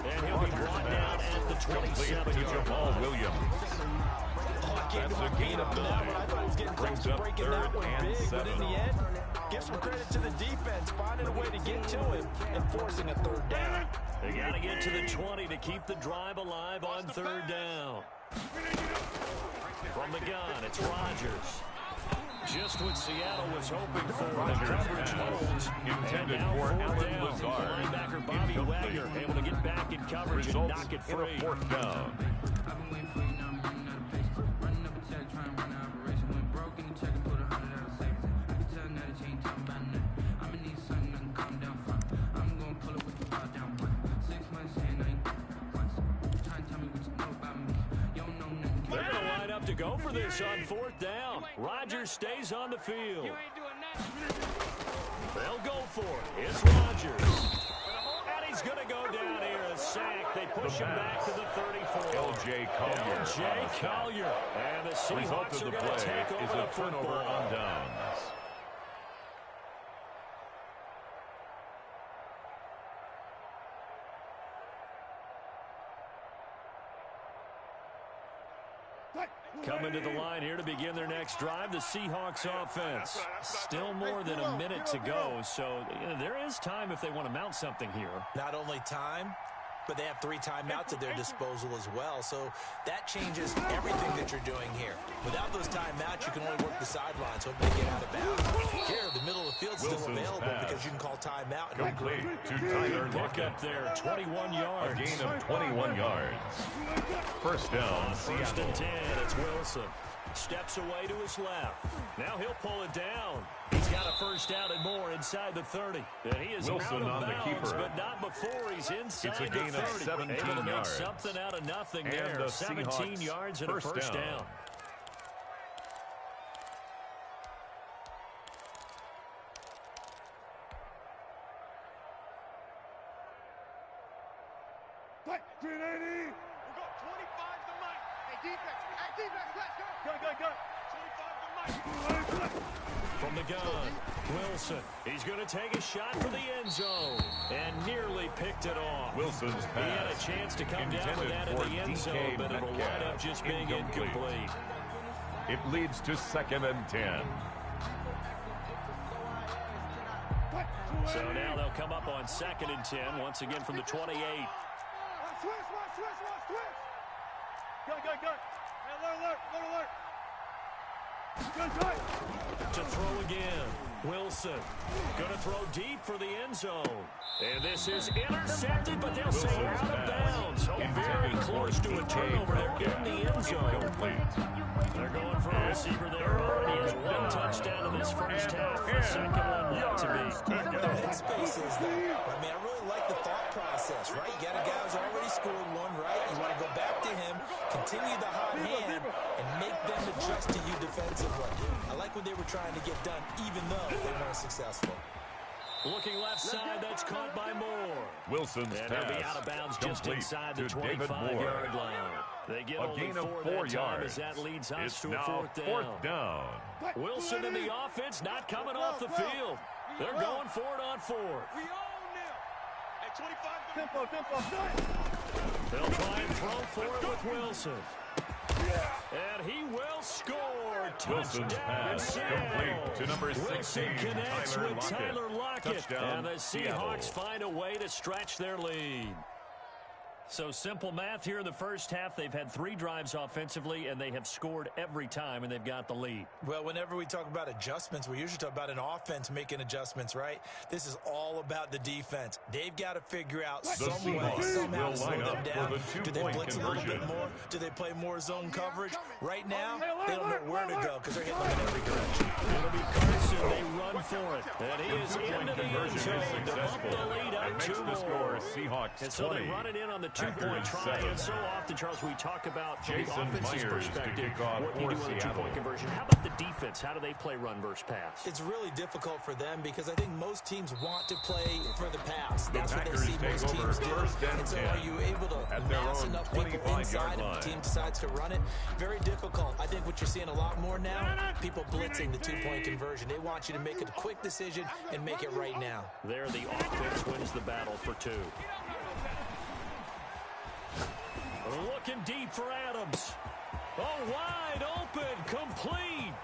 A: And he'll be brought down at the
C: Complete to
A: 27-yard
C: Jamal
A: line.
C: Williams.
B: That's
C: a gain of 9.
B: I thought he was getting close
C: Brings
B: to
C: up
B: breaking that
C: 3rd
B: one
C: and
B: big, but
C: 7.
B: in the end, give some credit to the defense, finding a way to get to him and forcing a 3rd down.
A: They got to get to the 20 to keep the drive alive on 3rd down. From the gun, it's Rodgers. Just what Seattle was hoping for. The
C: Rodgers
A: coverage
C: pass
A: holds.
C: intended
A: And now
C: for
A: 4th
C: Alan
A: down.
C: Lazard.
A: Linebacker Bobby
C: Incomplete.
A: Wagner able to get back in coverage and
C: Results
A: knock it
C: in
A: free.
C: a 4th down.
A: to go for this on fourth down. Rodgers stays on the field.
D: You ain't doing nothing.
A: They'll go for it. It's Rodgers. And he's going to go down here. A sack. They push him back to the 34.
C: L.J. Collier.
A: L.J. Collier. And the Seahawks are going to take over the
C: turnover on downs.
A: Coming to the line here to begin their next drive, the Seahawks offense. Still more than a minute to go, so there is time if they want to mount something here.
B: Not only time, but they have 3 timeouts at their disposal as well. So that changes everything that you're doing here. Without those timeouts, you can only work the sidelines, hoping to get out of bounds. Here, the middle of the field is still available because you can call timeout. And
C: complete to Tyler
A: Pick up there, 21 yards.
C: A gain of 21 yards. First down,
A: First
C: Seattle.
A: and 10, it's Wilson. Steps away to his left. Now he'll pull it down. He's got a first down and more inside the 30. And he is
C: Wilson
A: out of
C: on the
A: bounds,
C: keeper.
A: but not before he's inside
C: It's a gain
A: the 30.
C: of 17
A: Able to make
C: yards.
A: something out of nothing
C: And
A: there.
C: the
A: 17
C: Seahawks
A: yards and a first down.
D: We go 25 to Mike. Hey, defense, let's go. Go. 25 to Mike.
A: From the gun, Wilson. He's going to take a shot for the end zone and nearly picked it off.
C: Wilson's
A: He had a
C: pass.
A: chance to come down with that in
C: Intended
A: the
C: for
A: end zone,
C: DK
A: but it'll wind up just being incomplete.
C: It leads to 2nd and 10.
A: So now they'll come up on 2nd and 10, once again from the 28.
D: Switch. Go. Hey, alert.
A: To throw again, Wilson. Going to throw deep for the end zone. And this is intercepted, but they'll say out of bounds. So very close to a turnover there in the end zone. They're going for a receiver there. Already has 1 touchdown in this first half. The second one yet to be.
B: The headspace is there. I mean, I really like the thought process, right? You got a guy who's already scored one, right? You want to go back to him, continue the hot hand, and make them adjust to you defensively. I like what they were trying to get done, even though they weren't successful.
A: Looking left side, that's caught by Moore.
C: Wilson's
A: And
C: pass.
A: he'll be out of bounds just
C: Complete
A: inside the
C: to David
A: 25-yard line. They get
C: A
A: only
C: gain of
A: 4
C: 4
A: that time
C: yards.
A: as that leads us
C: It's
A: to a
C: now
A: 4th down.
C: 4th down.
A: Wilson in the offense, not coming off the field. They're going for it on 4th.
D: We own them. At 25 tempo.
A: They'll try and throw for it with Wilson. And he will score.
C: Wilson's
A: Touchdown,
C: pass
A: Seattle.
C: complete to number 16,
A: Wilson connects
C: Tyler
A: with
C: Lockett.
A: Tyler Lockett.
C: Touchdown,
A: And the Seahawks
C: Seattle.
A: find a way to stretch their lead. So simple math here in the first half. They've had 3 drives offensively, and they have scored every time, and they've got the lead.
B: Well, whenever we talk about adjustments, we usually talk about an offense making adjustments, right? This is all about the defense. They've got to figure out some way,
C: Seahawks
B: somehow
C: will
B: to slow
C: line
B: them
C: up
B: down.
C: for the
B: Do they
C: two-point
B: blitz a little
C: conversion.
B: bit more? Do they play more zone coverage? Right now, they don't know where to go because they're hitting them in every direction.
A: It'll be Carson. They run for it. And he is
C: Two-point
A: into the end
C: conversion
A: zone
C: is
A: to bump
C: successful.
A: the lead
C: That
A: up
C: makes
A: 2
C: the
A: more.
C: score Seahawks
A: And so
C: 20.
A: they run it in on the 2-point
C: Packers
A: try.
C: 7.
A: And so often, Charles, we talk about from the
C: Jason
A: offense's
C: Myers to
A: perspective
C: kick off
A: what you do
C: for
A: on the
C: Seattle.
A: 2-point conversion. How about the defense? How do they play run versus pass?
B: It's really difficult for them because I think most teams want to play for the pass.
C: The
B: That's what they
C: Packers
B: see
C: take
B: most
C: over
B: teams do.
C: first and
B: so
C: 10
B: are you able to
C: at their
B: mass
C: own
B: enough people
C: 25-yard
B: inside
C: line.
B: if the team decides to run it? Very difficult. I think what you're seeing a lot more now, people blitzing the 2-point conversion. They want you to make a quick decision and make it right now.
A: There, the offense wins the battle for 2. Looking deep for Adams. Oh, wide open, complete.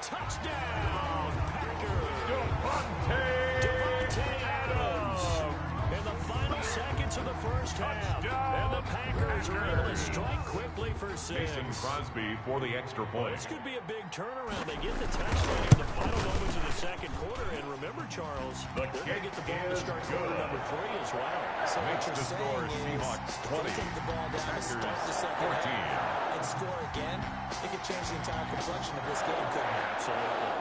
A: Touchdown, Packers. Devontae Adams. In the final seconds of the first half. And the Packers are able to strike quickly for 6.
C: Mason Crosby for the extra point.
A: This could be a big turnaround. They get the touchdown in the final moments of the second quarter. And remember, Charles, they're going to get the ball to start quarter number 3 as well.
B: So what
C: Makes
B: you're
C: the score
B: saying is,
C: Seahawks
B: if
C: 20.
B: they take the ball down and start the second
C: 14.
B: half and score again, it could change the entire complexion of this game, couldn't it?
A: Absolutely.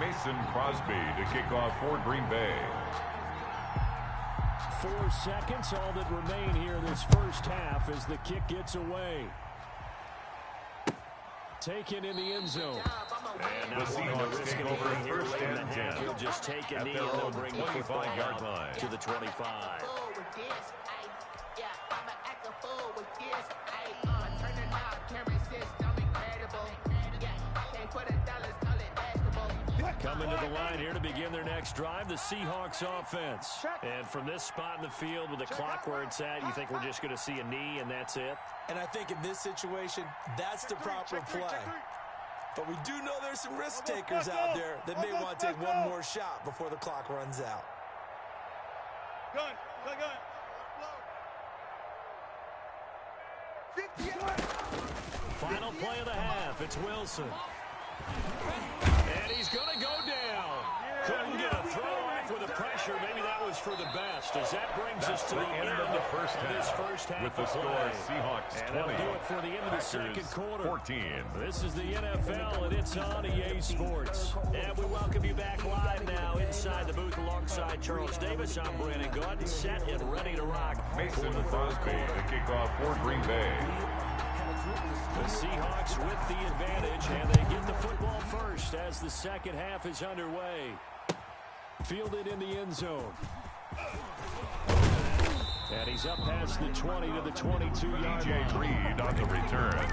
C: Mason Crosby to kick off for Green Bay.
A: 4 seconds, all that remain here this first half as the kick gets away. Taken in the end zone.
C: And the Seahawks take over first and 10.
A: He'll just take a
C: at
A: knee
C: their
A: and they'll
C: own
A: bring the football
C: 25-yard line.
A: to the 25. Coming to the line here to begin their next drive, the Seahawks offense. And from this spot in the field with the clock where it's at, you think we're just going to see a knee and that's it?
B: And I think in this situation, that's the proper play. But we do know there's some risk takers out there that may want to take one more shot before the clock runs out.
D: Gun.
A: Final play of the half, it's Wilson. And he's going to go down. Couldn't get a throw off with the pressure. Maybe that was for the best as that brings us to the end of
C: the first
A: this
C: half.
A: first half.
C: With the score, Seahawks
A: and
C: 20.
A: that'll do it for the end of the second quarter.
C: 14.
A: This is the NFL, and it's on EA Sports. And we welcome you back live now inside the booth alongside Charles Davis. I'm Brandon Gaunt, set and ready to rock.
C: Mason Crosby to kick off for Green Bay.
A: The Seahawks with the advantage, and they get the football first as the second half is underway. Fielded in the end zone. And he's up past the 20 to the 22-yard line.
C: DJ Reed on the return.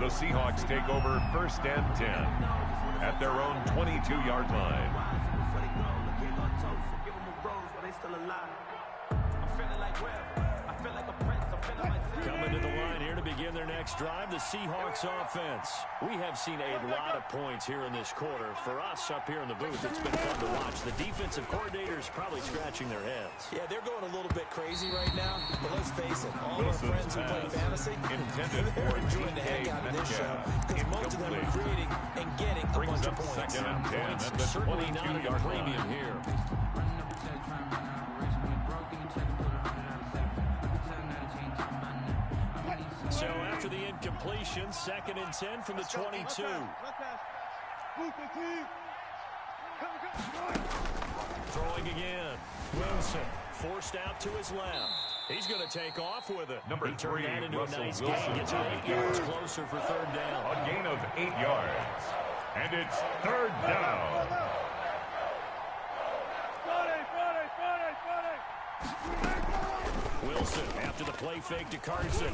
C: The Seahawks take over first and 10 at their own 22-yard line.
A: Coming to the line here to begin their next drive, the Seahawks offense. We have seen a lot of points here in this quarter. For us up here in the booth, it's been fun to watch. The defensive coordinators probably scratching their heads.
B: Yeah, they're going a little bit crazy right now, but let's face it, all
C: Wilson's
B: our friends who play fantasy,
C: intended
B: they're
C: for
B: enjoying the heck out of this show because most of them are creating and getting a
C: Brings
B: bunch of
C: up
B: points.
C: second and 10 at the
A: Certainly not a
C: 22-yard
A: premium
C: line.
A: here. So after the incompletion, second and 10 from the 22. Throwing again. Wilson forced out to his left. He's going to take off with it.
C: Number
A: he turned
C: 3,
A: that into
C: Russell
A: a nice
C: Wilson.
A: gain. Gets it 8 yards closer for third down.
C: A gain of 8 yards. And it's third down.
A: Wilson after the play fake to Carson.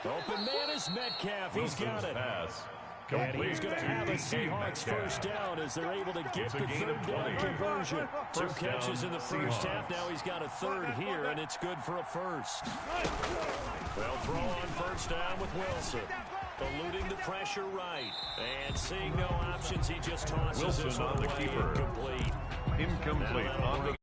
A: Open man is Metcalf. He's got it.
C: Pass.
A: And he's going to have a Seahawks first down as they're able to get the third down conversion. 2 catches in the first half. Now he's got a third here, and it's good for a first. They'll throw on first down with Wilson. Eluding the pressure right. And seeing no options, he just tosses this
C: Wilson
A: one
C: on the
A: away.
C: keeper.
A: Incomplete.
C: Incomplete on the